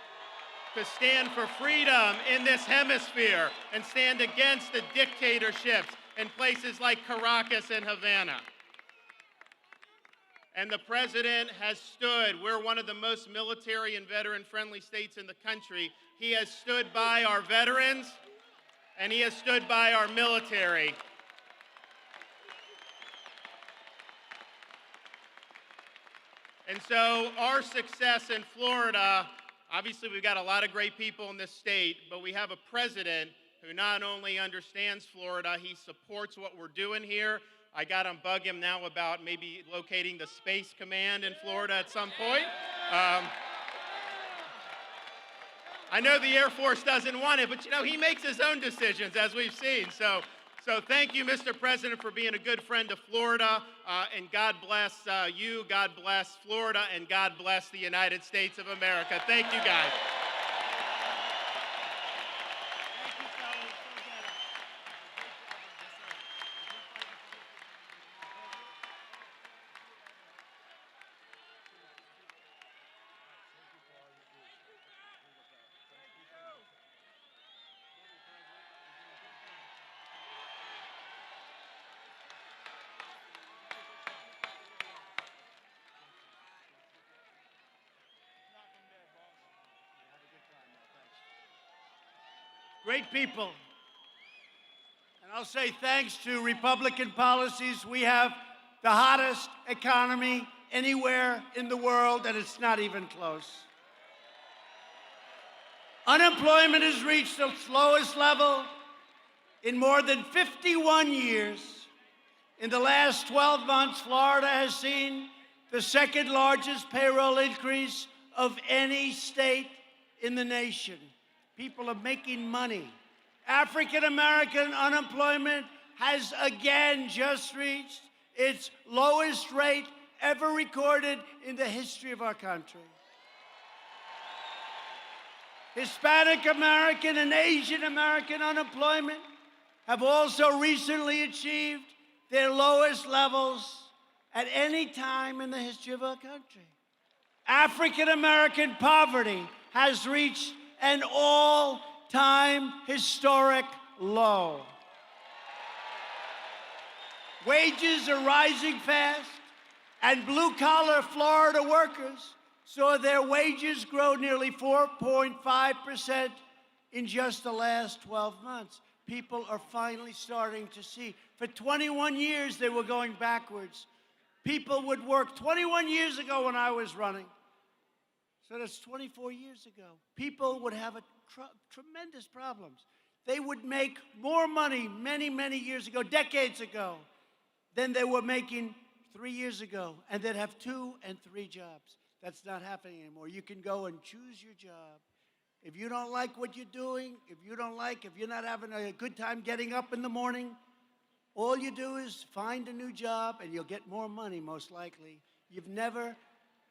to stand for freedom in this hemisphere and stand against the dictatorships in places like Caracas and Havana. And the president has stood. We're one of the most military and veteran-friendly states in the country. He has stood by our veterans, and he has stood by our military. And so our success in Florida, obviously we've got a lot of great people in this state, but we have a president who not only understands Florida, he supports what we're doing here. I got to bug him now about maybe locating the Space Command in Florida at some point. I know the Air Force doesn't want it, but he makes his own decisions, as we've seen. So thank you, Mr. President, for being a good friend to Florida, and God bless you, God bless Florida, and God bless the United States of America. Thank you, guys. Great people. And I'll say thanks to Republican policies, we have the hottest economy anywhere in the world, and it's not even close. Unemployment has reached its lowest level in more than 51 years. In the last 12 months, Florida has seen the second largest payroll increase of any state in the nation. People are making money. African American unemployment has again just reached its lowest rate ever recorded in the history of our country. Hispanic American and Asian American unemployment have also recently achieved their lowest levels at any time in the history of our country. African American poverty has reached an all-time historic low. Wages are rising fast, and blue-collar Florida workers saw their wages grow nearly 4.5% in just the last 12 months. People are finally starting to see. For 21 years, they were going backwards. people would work 21 years ago when I was running. So that's 24 years ago. People would have tremendous problems. They would make more money many, many years ago, decades ago, than they were making 3 years ago. And they'd have 2 and 3 jobs. That's not happening anymore. You can go and choose your job. If you don't like what you're doing, if you're not having a good time getting up in the morning, all you do is find a new job and you'll get more money, most likely. You have never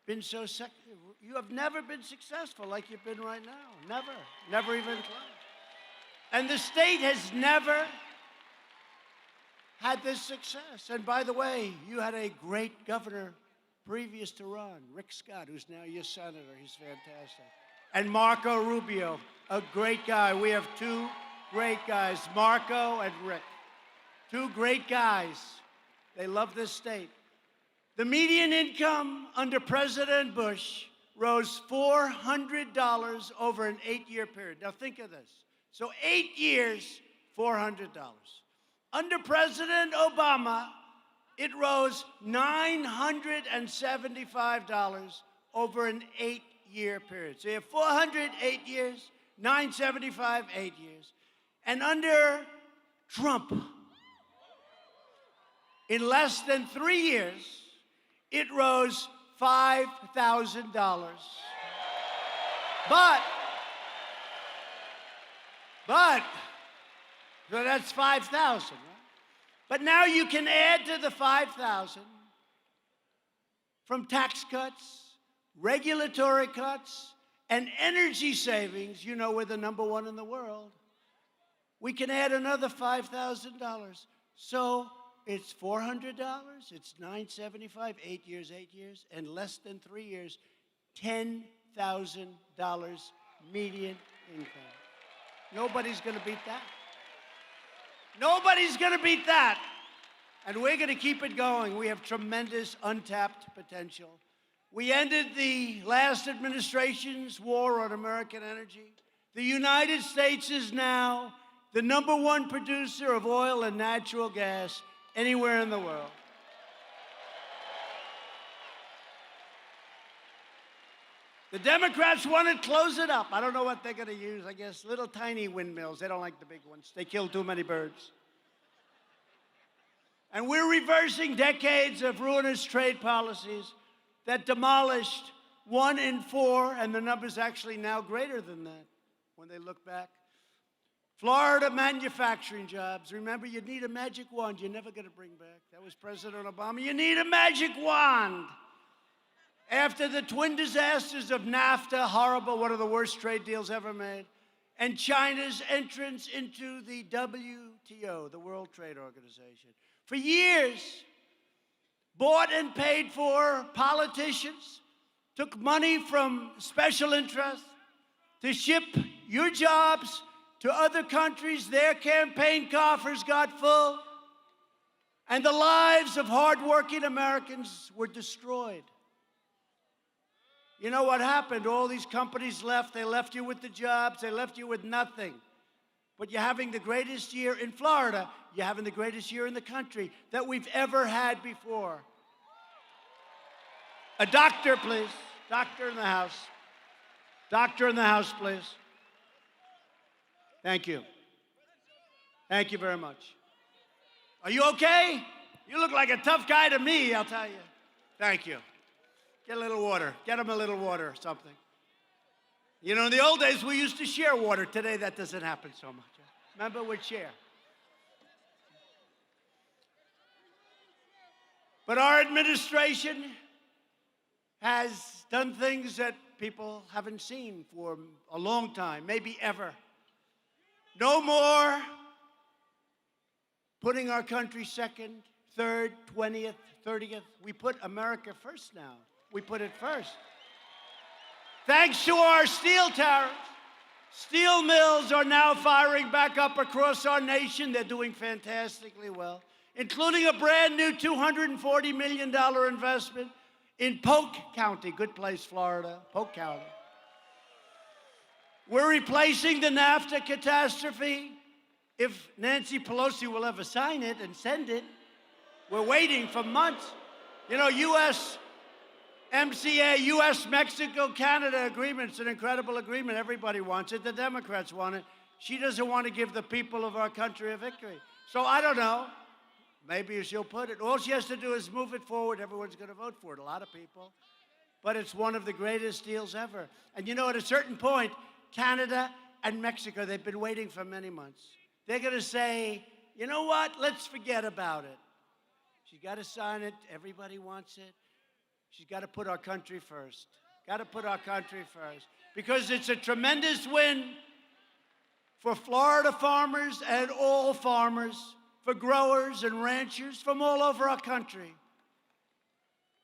been successful like you've been right now. Never even close. And the state has never had this success. And by the way, you had a great governor previous to Ron, Rick Scott, who's now your senator. He's fantastic. And Marco Rubio, a great guy. We have 2 great guys, Marco and Rick. 2 great guys. They love this state. The median income under President Bush rose $400 over an 8-year period. Now think of this. So 8 years, $400. Under President Obama, it rose $975 over an 8-year period. So you have 400, 8 years, 975, 8 years. And under Trump, in less than 3 years, it rose $5,000. So that's 5,000, right? But now you can add to the 5,000 from tax cuts, regulatory cuts, and energy savings. You know we're the #1 in the world. We can add another $5,000. So it's $400, it's $975, 8 years, and less than 3 years, $10,000 median income. Nobody's going to beat that. Nobody's going to beat that. And we're going to keep it going. We have tremendous untapped potential. We ended the last administration's war on American energy. The United States is now the #1 producer of oil and natural gas anywhere in the world. The Democrats want to close it up. I don't know what they're going to use. I guess little tiny windmills. They don't like the big ones. They kill too many birds. And we're reversing decades of ruinous trade policies that demolished 1 in 4, and the number's actually now greater than that when they look back. Florida manufacturing jobs. Remember, you need a magic wand you're never going to bring back. That was President Obama. You need a magic wand. After the twin disasters of NAFTA, horrible, one of the worst trade deals ever made, and China's entrance into the WTO, the World Trade Organization. For years, bought and paid for politicians took money from special interests to ship your jobs to other countries. Their campaign coffers got full, and the lives of hardworking Americans were destroyed. You know what happened? All these companies left. They left you with the jobs. They left you with nothing. But you're having the greatest year in Florida. You're having the greatest year in the country that we've ever had before. A doctor, please. Doctor in the house. Doctor in the house, please. Thank you. Thank you very much. Are you okay? You look like a tough guy to me, I'll tell you. Thank you. Get a little water. Get him a little water or something. You know, in the old days, we used to share water. Today, that doesn't happen so much. Remember, we'd share. But our administration has done things that people haven't seen for a long time, maybe ever. No more putting our country second, third, 20th, 30th. We put America first now. We put it first. Thanks to our steel tariffs, steel mills are now firing back up across our nation. They're doing fantastically well, including a brand new $240 million investment in Polk County, good place, Florida, Polk County. We're replacing the NAFTA catastrophe. If Nancy Pelosi will ever sign it and send it, we're waiting for months. You know, USMCA, US-Mexico-Canada agreement, it's an incredible agreement. Everybody wants it. The Democrats want it. She doesn't want to give the people of our country a victory. So I don't know. Maybe she'll put it. All she has to do is move it forward. Everyone's going to vote for it, a lot of people. But it's one of the greatest deals ever. And you know, at a certain point, Canada and Mexico, they've been waiting for many months. They're going to say, you know what? Let's forget about it. She's got to sign it. Everybody wants it. She's got to put our country first. Got to put our country first. Because it's a tremendous win for Florida farmers and all farmers, for growers and ranchers from all over our country.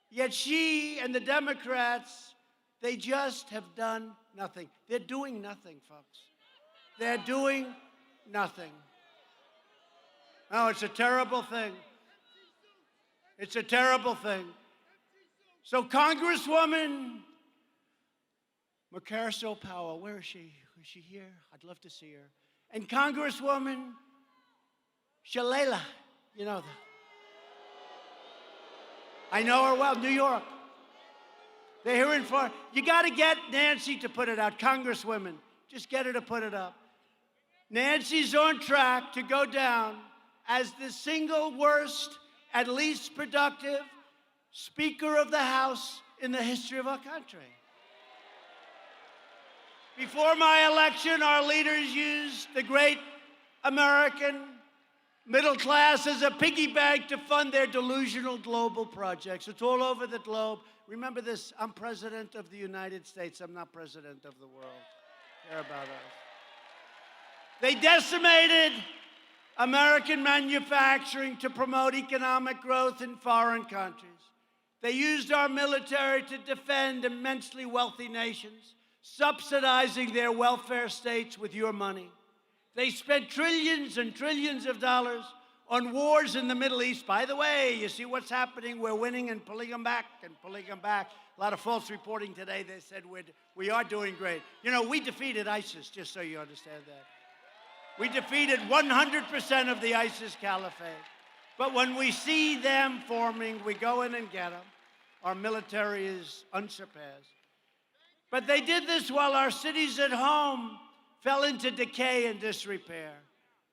Yet she and the Democrats, they just have done nothing. They're doing nothing, folks. They're doing nothing. Oh, it's a terrible thing. It's a terrible thing. So Congresswoman Macarsel Powell, where is she? Is she here? I'd love to see her. And Congresswoman Shalala, you know that. I know her well, New York. They're here in Florida. You got to get Nancy to put it out, Congresswomen. Just get her to put it up. Nancy's on track to go down as the single worst and least productive Speaker of the House in the history of our country. Before my election, our leaders used the great American middle class as a piggy bank to fund their delusional global projects. It's all over the globe. Remember this, I'm president of the United States. I'm not president of the world. Care about us. They decimated American manufacturing to promote economic growth in foreign countries. They used our military to defend immensely wealthy nations, subsidizing their welfare states with your money. They spent trillions and trillions of dollars on wars in the Middle East. By the way, you see what's happening? We're winning and pulling them back and pulling them back. A lot of false reporting today. They said we are doing great. You know, we defeated ISIS, just so you understand that. We defeated 100% of the ISIS caliphate. But when we see them forming, we go in and get them. Our military is unsurpassed. But they did this while our cities at home fell into decay and disrepair.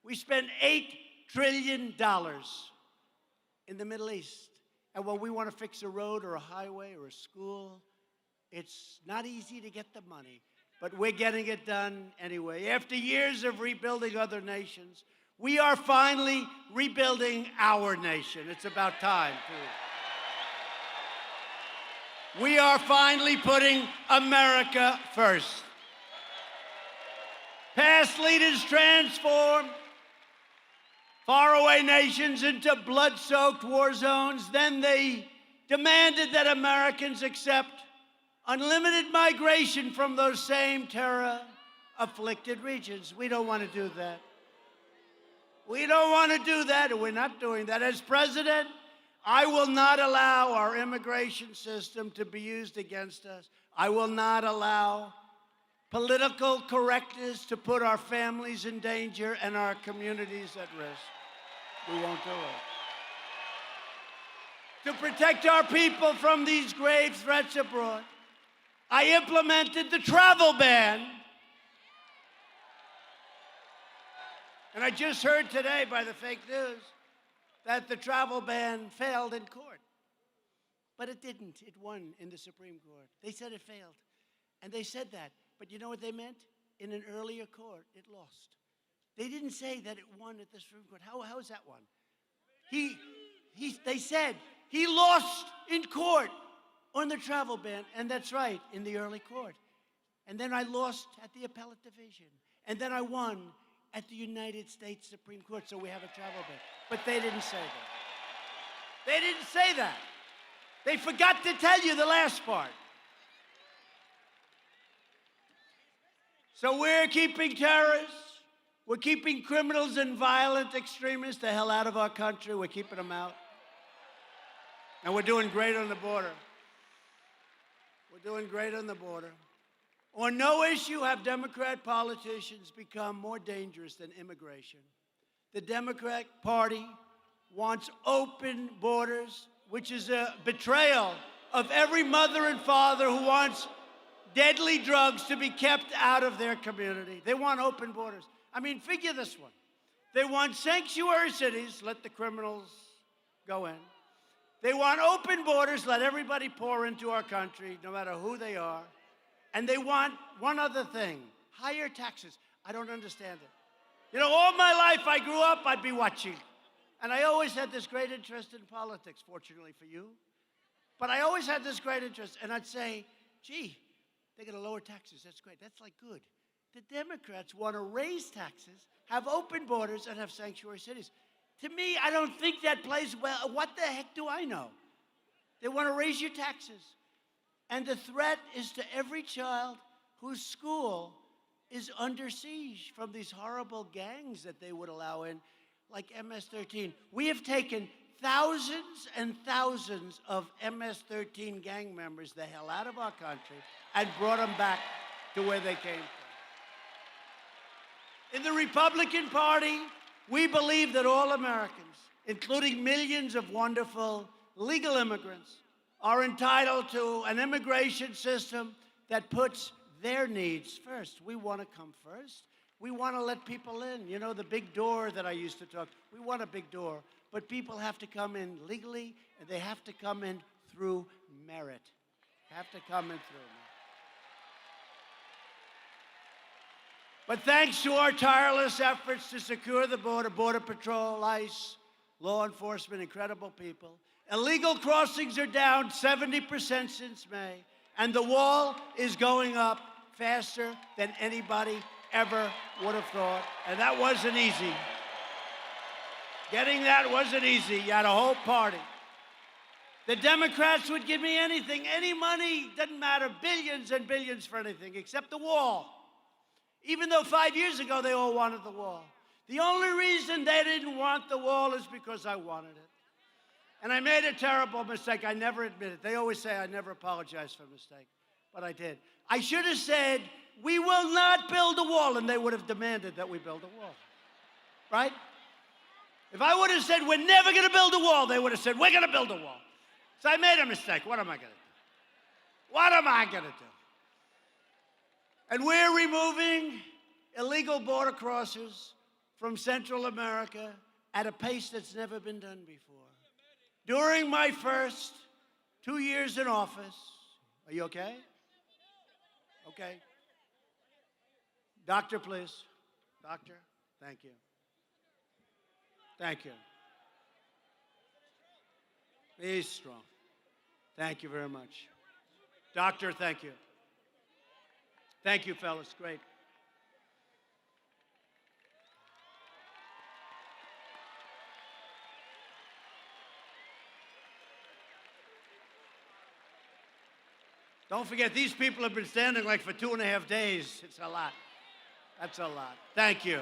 We spent $8 trillion in the Middle East. And when we want to fix a road or a highway or a school, it's not easy to get the money. But we're getting it done anyway. After years of rebuilding other nations, we are finally rebuilding our nation. It's about time, too. We are finally putting America first. Past leaders transformed faraway nations into blood-soaked war zones. Then they demanded that Americans accept unlimited migration from those same terror-afflicted regions. We don't want to do that. We don't want to do that, and we're not doing that. As president, I will not allow our immigration system to be used against us. I will not allow political correctness to put our families in danger and our communities at risk. We won't do it. To protect our people from these grave threats abroad, I implemented the travel ban. And I just heard today by the fake news that the travel ban failed in court. But it didn't. It won in the Supreme Court. They said it failed. And they said that. But you know what they meant? In an earlier court, it lost. They didn't say that it won at the Supreme Court. How is that one? They said he lost in court on the travel ban. And that's right, in the early court. And then I lost at the appellate division. And then I won at the United States Supreme Court, so we have a travel ban. But they didn't say that. They didn't say that. They forgot to tell you the last part. So we're keeping terrorists, we're keeping criminals and violent extremists the hell out of our country. We're keeping them out. And we're doing great on the border. We're doing great on the border. On no issue have Democrat politicians become more dangerous than immigration. The Democrat Party wants open borders which is a betrayal of every mother and father who wants deadly drugs to be kept out of their community. They want open borders. I mean, figure this one. They want sanctuary cities, let the criminals go in. They want open borders, let everybody pour into our country, no matter who they are. And they want one other thing, higher taxes. I don't understand it. You know, all my life I grew up, I'd be watching. And I always had this great interest in politics, fortunately for you. But I always had this great interest. And I'd say, gee, they're going to lower taxes. That's great. That's like good. The Democrats want to raise taxes, have open borders, and have sanctuary cities. To me, I don't think that plays well. What the heck do I know? They want to raise your taxes. And the threat is to every child whose school is under siege from these horrible gangs that they would allow in, like MS-13. We have taken thousands and thousands of MS-13 gang members the hell out of our country and brought them back to where they came from. In the Republican Party, we believe that all Americans, including millions of wonderful legal immigrants, are entitled to an immigration system that puts their needs first. We want to come first. We want to let people in. You know, the big door that I used to talk, we want a big door, but people have to come in legally, and they have to come in through merit. Have to come in through merit. But thanks to our tireless efforts to secure the border, Border Patrol, ICE, law enforcement, incredible people, illegal crossings are down 70% since May, and the wall is going up faster than anybody ever would have thought. And that wasn't easy. Getting that wasn't easy. You had a whole party. The Democrats would give me anything, any money, doesn't matter, billions and billions for anything except the wall. Even though 5 years ago they all wanted the wall. The only reason they didn't want the wall is because I wanted it. And I made a terrible mistake. I never admit it. They always say I never apologize for a mistake, but I did. I should have said, we will not build a wall, and they would have demanded that we build a wall, right? If I would have said, we're never going to build a wall, they would have said, we're going to build a wall. So I made a mistake. What am I going to do? What am I going to do? And we're removing illegal border crossers from Central America at a pace that's never been done before. During my first 2 years in office, are you okay? Okay. Doctor, please. Doctor, thank you. Thank you. He's strong. Thank you very much. Doctor, thank you. Thank you, fellas. Great. Don't forget, these people have been standing like for 2.5 days. It's a lot. That's a lot. Thank you.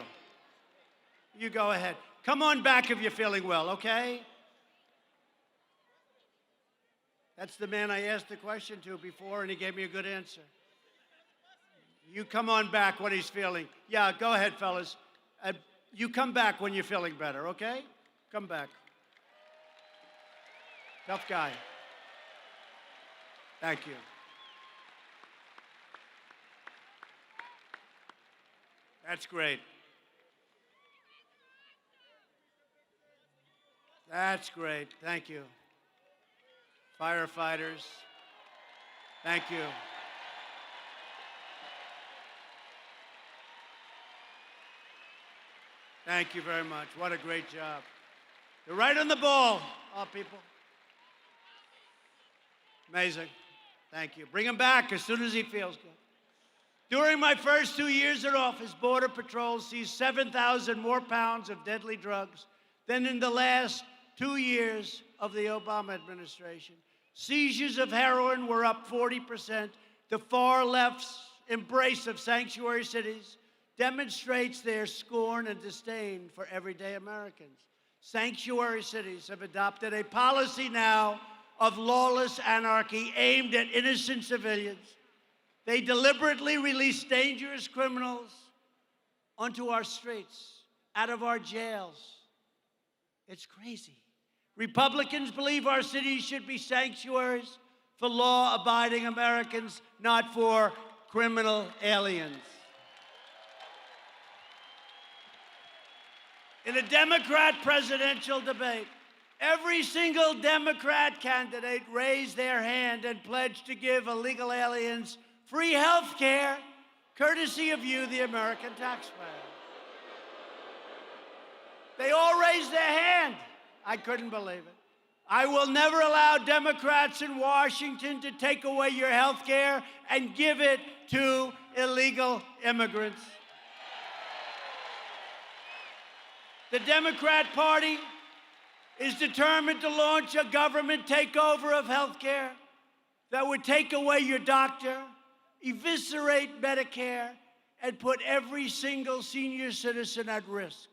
You go ahead. Come on back if you're feeling well, okay? That's the man I asked the question to before, and he gave me a good answer. You come on back when he's feeling. Yeah, go ahead, fellas. You come back when you're feeling better, okay? Come back. Tough guy. Thank you. That's great. That's great. Thank you. Firefighters, thank you. Thank you very much. What a great job. You're right on the ball, all people. Amazing. Thank you. Bring him back as soon as he feels good. During my first 2 years in office, Border Patrol seized 7,000 more pounds of deadly drugs than in the last 2 years of the Obama administration. Seizures of heroin were up 40%. The far left's embrace of sanctuary cities demonstrates their scorn and disdain for everyday Americans. Sanctuary cities have adopted a policy now of lawless anarchy aimed at innocent civilians. They deliberately release dangerous criminals onto our streets, out of our jails. It's crazy. Republicans believe our cities should be sanctuaries for law-abiding Americans, not for criminal aliens. In a Democrat presidential debate, every single Democrat candidate raised their hand and pledged to give illegal aliens free health care, courtesy of you, the American taxpayer. They all raised their hand. I couldn't believe it. I will never allow Democrats in Washington to take away your health care and give it to illegal immigrants. The Democrat Party is determined to launch a government takeover of health care that would take away your doctor, eviscerate Medicare, and put every single senior citizen at risk.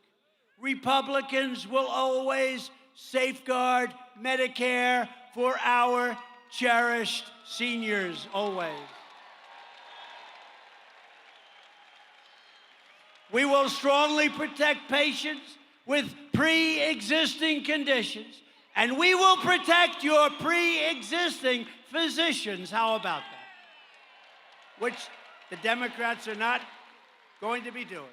Republicans will always safeguard Medicare for our cherished seniors, always. We will strongly protect patients with pre-existing conditions, and we will protect your pre-existing physicians. How about that? Which the Democrats are not going to be doing.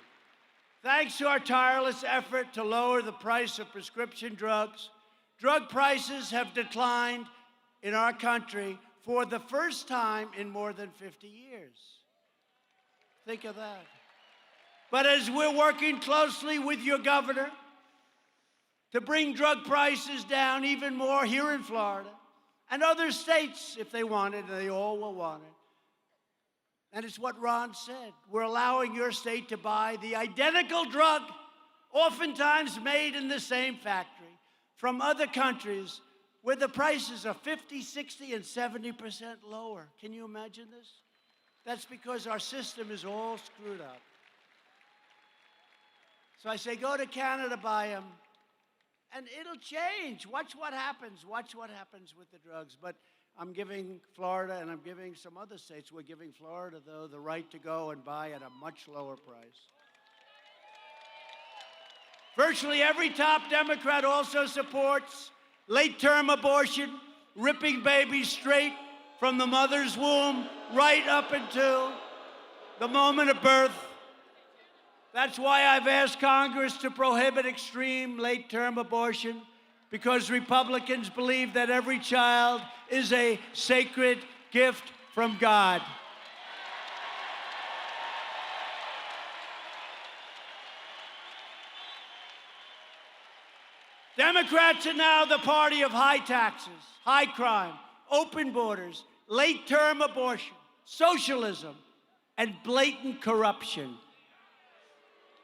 Thanks to our tireless effort to lower the price of prescription drugs, drug prices have declined in our country for the first time in more than 50 years. Think of that. But as we're working closely with your governor to bring drug prices down even more here in Florida, and other states, if they want it, and they all will want it. And it's what Ron said. We're allowing your state to buy the identical drug, oftentimes made in the same factory, from other countries where the prices are 50, 60, and 70% lower. Can you imagine this? That's because our system is all screwed up. So I say, go to Canada, buy them, and it'll change. Watch what happens. Watch what happens with the drugs. But I'm giving Florida, and I'm giving some other states, we're giving Florida, though, the right to go and buy at a much lower price. Virtually every top Democrat also supports late-term abortion, ripping babies straight from the mother's womb right up until the moment of birth. That's why I've asked Congress to prohibit extreme late-term abortion, because Republicans believe that every child is a sacred gift from God. Democrats are now the party of high taxes, high crime, open borders, late-term abortion, socialism, and blatant corruption.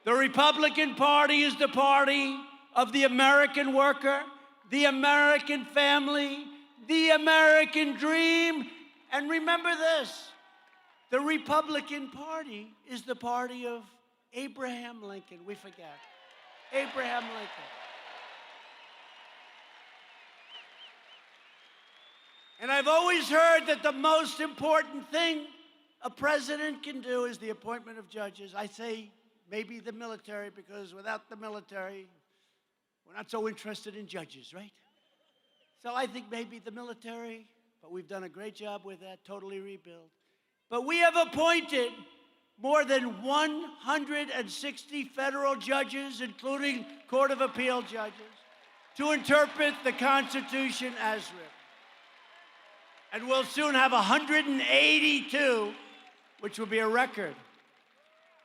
The Republican Party is the party of the American worker, the American family, the American dream. And remember this, the Republican Party is the party of Abraham Lincoln. We forget. Abraham Lincoln. And I've always heard that the most important thing a president can do is the appointment of judges. I say maybe the military, because without the military, we're not so interested in judges, right? So I think maybe the military, but we've done a great job with that, totally rebuild. But we have appointed more than 160 federal judges, including Court of Appeal judges, to interpret the Constitution as written. And we'll soon have 182, which will be a record.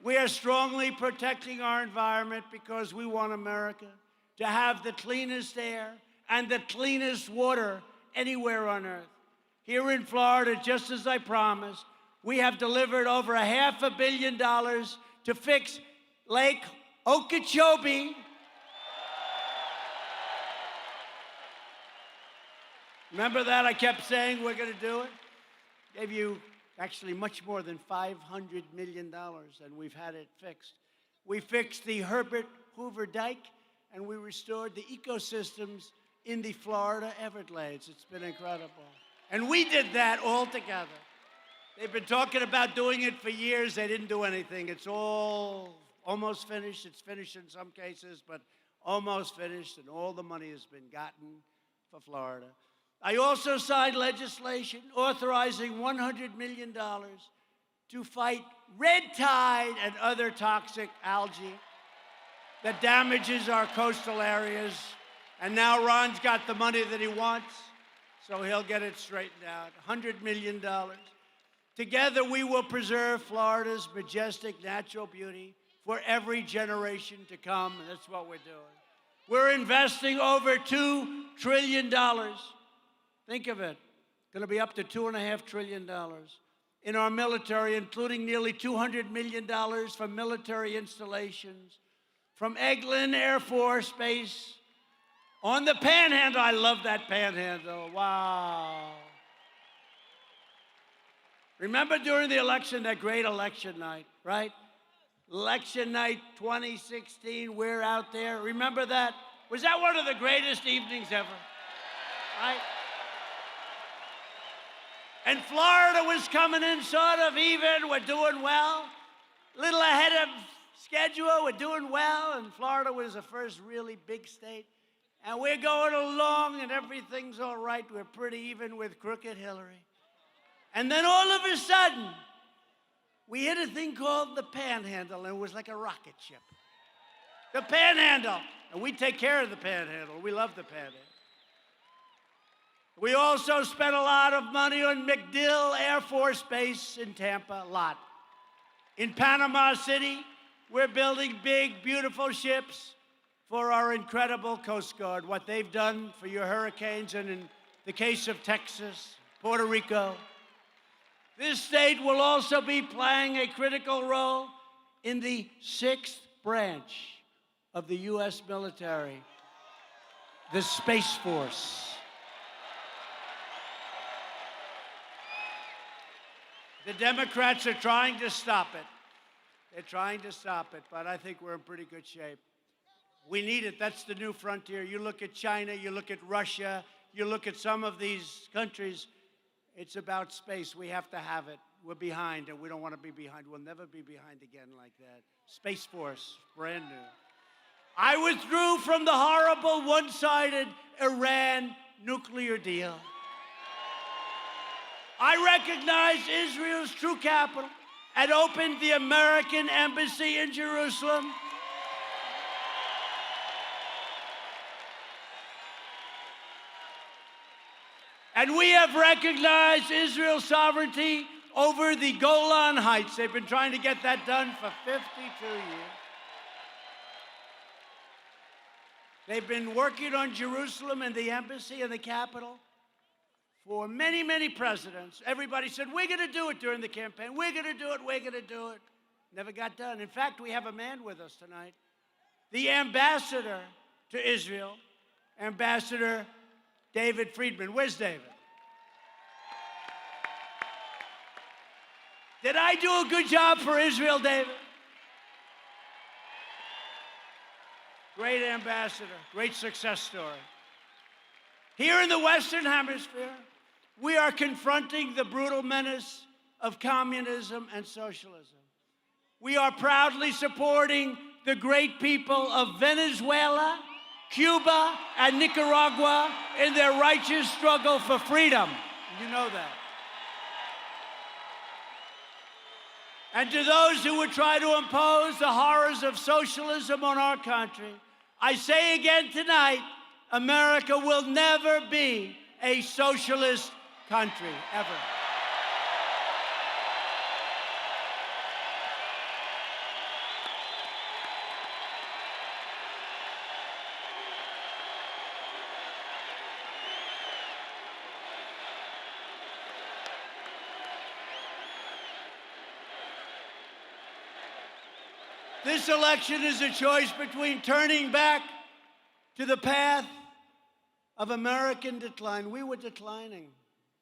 We are strongly protecting our environment because we want America to have the cleanest air and the cleanest water anywhere on earth. Here in Florida, just as I promised, we have delivered over $500 million to fix Lake Okeechobee. Remember that? I kept saying we're going to do it. Gave you actually much more than $500 million, and we've had it fixed. We fixed the Herbert Hoover Dike, and we restored the ecosystems in the Florida Everglades. It's been incredible. And we did that all together. They've been talking about doing it for years. They didn't do anything. It's all almost finished. It's finished in some cases, but almost finished, and all the money has been gotten for Florida. I also signed legislation authorizing $100 million to fight red tide and other toxic algae that damages our coastal areas. And now Ron's got the money that he wants, so he'll get it straightened out. $100 million. Together, we will preserve Florida's majestic natural beauty for every generation to come, and that's what we're doing. We're investing over $2 trillion. Think of it. Going to be up to $2.5 trillion in our military, including nearly $200 million for military installations, from Eglin Air Force Base on the Panhandle. I love that Panhandle. Wow. Remember during the election, that great election night, right? Election night 2016, we're out there. Remember that? Was that one of the greatest evenings ever? Right? And Florida was coming in sort of even. We're doing well. A little ahead of schedule. We're doing well. And Florida was the first really big state. And we're going along and everything's all right. We're pretty even with crooked Hillary. And then all of a sudden, we hit a thing called the Panhandle, and it was like a rocket ship. The Panhandle. And we take care of the Panhandle. We love the Panhandle. We also spent a lot of money on MacDill Air Force Base in Tampa, a lot. In Panama City, we're building big, beautiful ships for our incredible Coast Guard, what they've done for your hurricanes, and in the case of Texas, Puerto Rico. This state will also be playing a critical role in the 6th branch of the U.S. military, the Space Force. The Democrats are trying to stop it. They're trying to stop it, but I think we're in pretty good shape. We need it. That's the new frontier. You look at China, you look at Russia, you look at some of these countries, it's about space. We have to have it. We're behind, and we don't want to be behind. We'll never be behind again like that. Space Force, brand new. I withdrew from the horrible one-sided Iran nuclear deal. I recognized Israel's true capital and opened the American embassy in Jerusalem. And we have recognized Israel's sovereignty over the Golan Heights. They've been trying to get that done for 52 years. They've been working on Jerusalem and the embassy and the capital for many, many presidents. Everybody said, we're going to do it during the campaign. We're going to do it. We're going to do it. Never got done. In fact, we have a man with us tonight, the ambassador to Israel, Ambassador David Friedman. Where's David? Did I do a good job for Israel, David? Great ambassador, great success story. Here in the Western Hemisphere, we are confronting the brutal menace of communism and socialism. We are proudly supporting the great people of Venezuela, Cuba, and Nicaragua in their righteous struggle for freedom. You know that. And to those who would try to impose the horrors of socialism on our country, I say again tonight, America will never be a socialist country, ever. This election is a choice between turning back to the path of American decline. We were declining.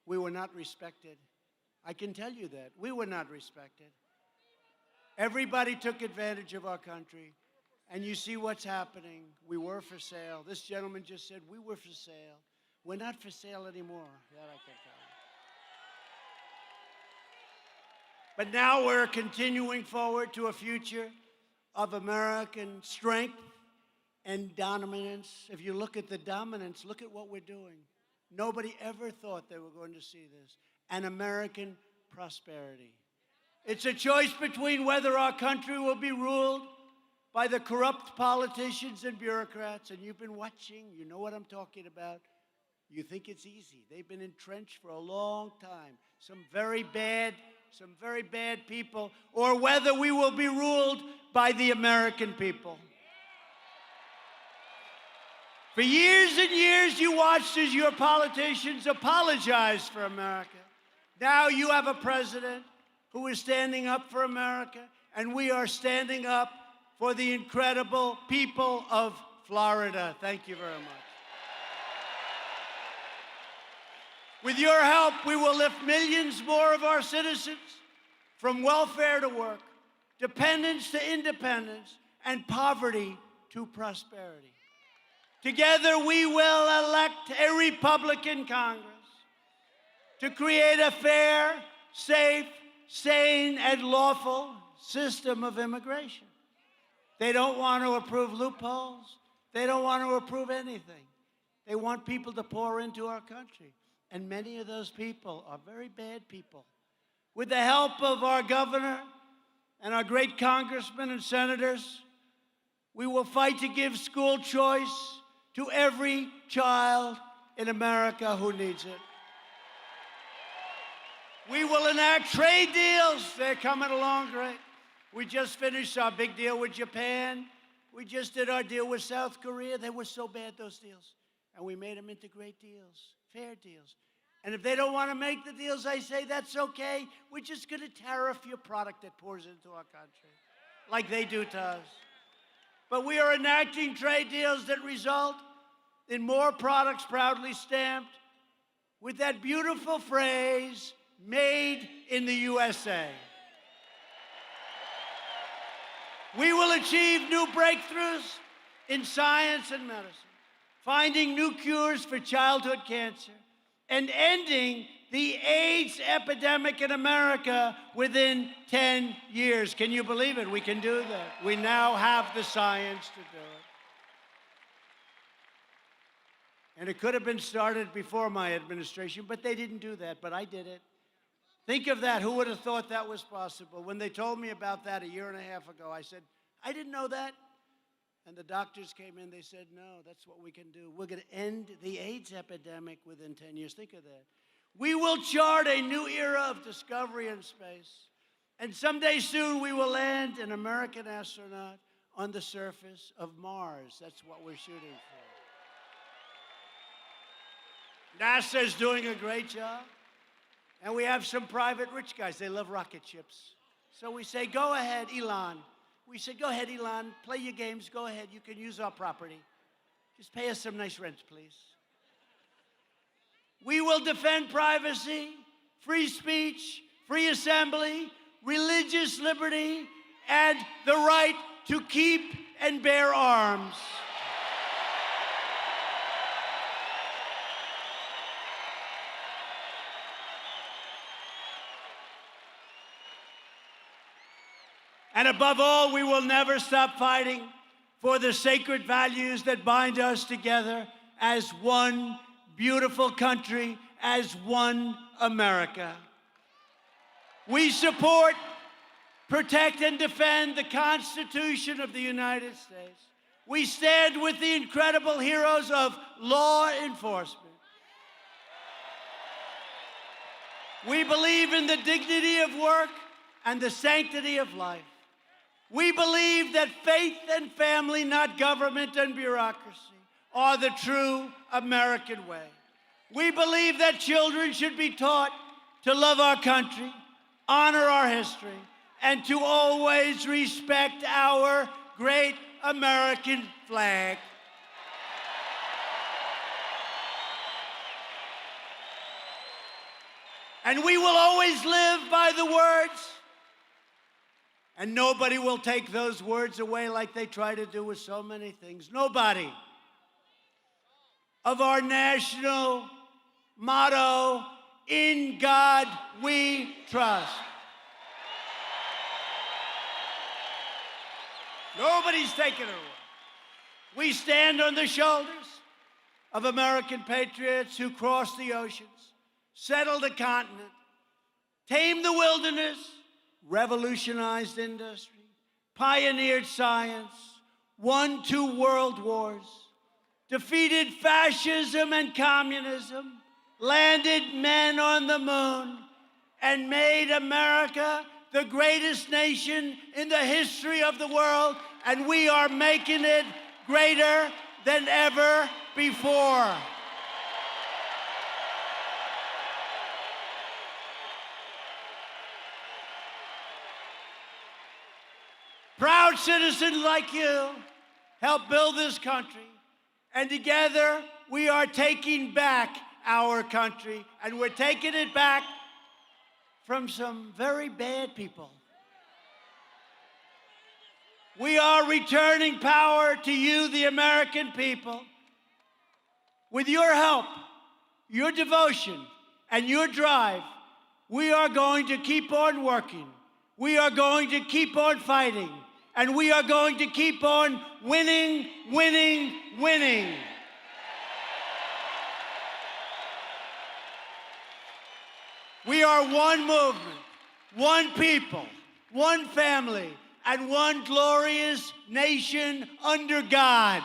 We were not respected. I can tell you that. We were not respected. Everybody took advantage of our country. And you see what's happening. We were for sale. This gentleman just said, we were for sale. We're not for sale anymore. That I can tell you. But now we're continuing forward to a future of American strength and dominance. If you look at the dominance, look at what we're doing. Nobody ever thought they were going to see this. And American prosperity. It's a choice between whether our country will be ruled by the corrupt politicians and bureaucrats, and you've been watching, you know what I'm talking about. You think it's easy. They've been entrenched for a long time. Some very bad people, or whether we will be ruled by the American people. For years and years, you watched as your politicians apologized for America. Now you have a president who is standing up for America, and we are standing up for the incredible people of Florida. Thank you very much. With your help, we will lift millions more of our citizens from welfare to work, dependence to independence, and poverty to prosperity. Together, we will elect a Republican Congress to create a fair, safe, sane, and lawful system of immigration. They don't want to approve loopholes. They don't want to approve anything. They want people to pour into our country. And many of those people are very bad people. With the help of our governor and our great congressmen and senators, we will fight to give school choice to every child in America who needs it. We will enact trade deals. They're coming along great. We just finished our big deal with Japan. We just did our deal with South Korea. They were so bad, those deals. And we made them into great deals, fair deals. And if they don't want to make the deals, I say, that's okay. We're just going to tariff your product that pours into our country, like they do to us. But we are enacting trade deals that result in more products proudly stamped with that beautiful phrase, made in the USA. We will achieve new breakthroughs in science and medicine, finding new cures for childhood cancer, and ending the AIDS epidemic in America within 10 years. Can you believe it? We can do that. We now have the science to do it. And it could have been started before my administration, but they didn't do that, but I did it. Think of that. Who would have thought that was possible? When they told me about that a year and a half ago, I said, I didn't know that. And the doctors came in, they said, no, that's what we can do. We're going to end the AIDS epidemic within 10 years. Think of that. We will chart a new era of discovery in space. And someday soon, we will land an American astronaut on the surface of Mars. That's what we're shooting for. NASA's doing a great job. And we have some private rich guys. They love rocket ships. So we say, go ahead, Elon. We said, go ahead, Elon, play your games. Go ahead, you can use our property. Just pay us some nice rent, please. We will defend privacy, free speech, free assembly, religious liberty, and the right to keep and bear arms. And above all, we will never stop fighting for the sacred values that bind us together as one beautiful country, as one America. We support, protect, and defend the Constitution of the United States. We stand with the incredible heroes of law enforcement. We believe in the dignity of work and the sanctity of life. We believe that faith and family, not government and bureaucracy, are the true American way. We believe that children should be taught to love our country, honor our history, and to always respect our great American flag. And we will always live by the words. And nobody will take those words away like they try to do with so many things. Nobody. Of our national motto, in God we trust. Nobody's taking it away. We stand on the shoulders of American patriots who crossed the oceans, settled a continent, tamed the wilderness, revolutionized industry, pioneered science, won 2 world wars, defeated fascism and communism, landed men on the moon, and made America the greatest nation in the history of the world, and we are making it greater than ever before. Proud citizens like you help build this country, and together we are taking back our country, and we're taking it back from some very bad people. We are returning power to you, the American people. With your help, your devotion, and your drive, we are going to keep on working. We are going to keep on fighting. And we are going to keep on winning, winning, winning. We are one movement, one people, one family, and one glorious nation under God.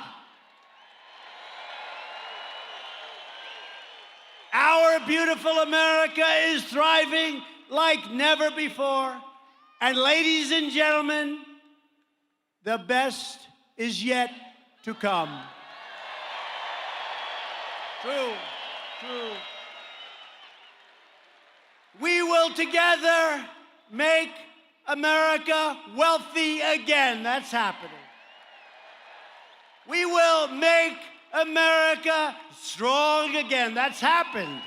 Our beautiful America is thriving like never before. And ladies and gentlemen, the best is yet to come. True, true. We will together make America wealthy again. That's happening. We will make America strong again. That's happened.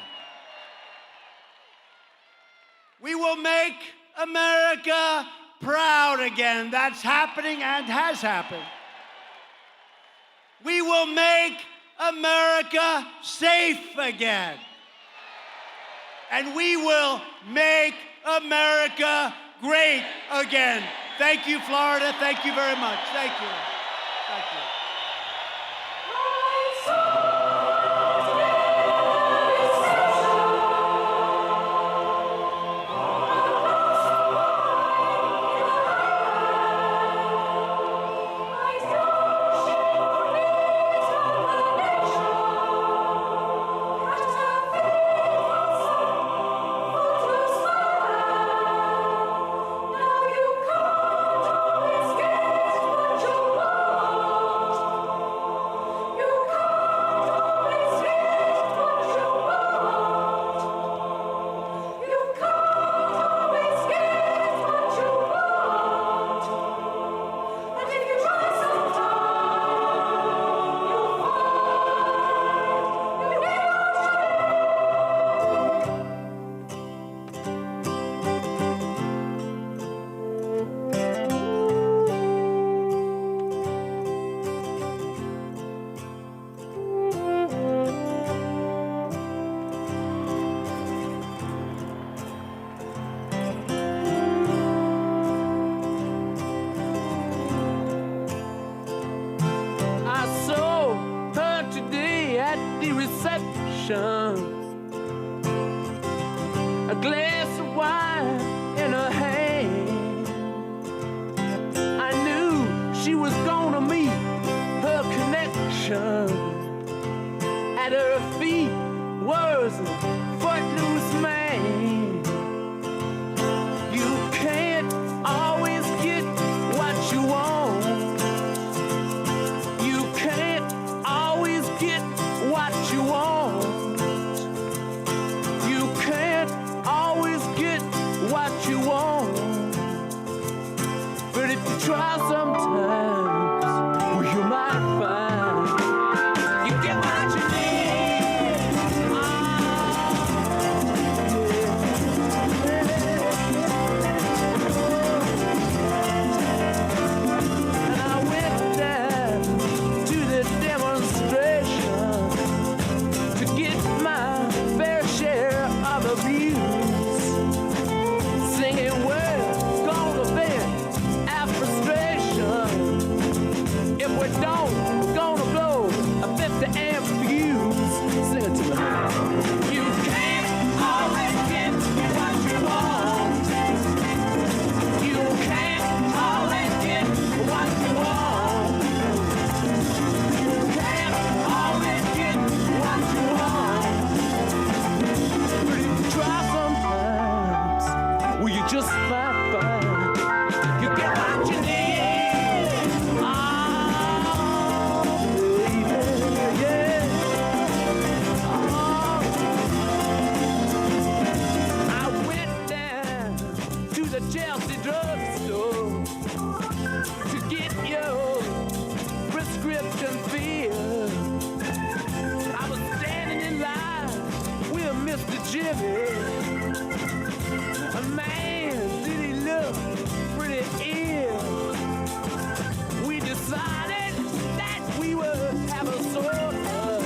We will make America proud again. That's happening and has happened. We will make America safe again. And we will make America great again. Thank you, Florida. Thank you very much. Thank you. Thank you. A glass of wine in her hand. I knew she was gonna meet her connection. At her feet was a footloose man. You can't always get what you want. You can't always get what you want. You can't always get what Thanksgiving.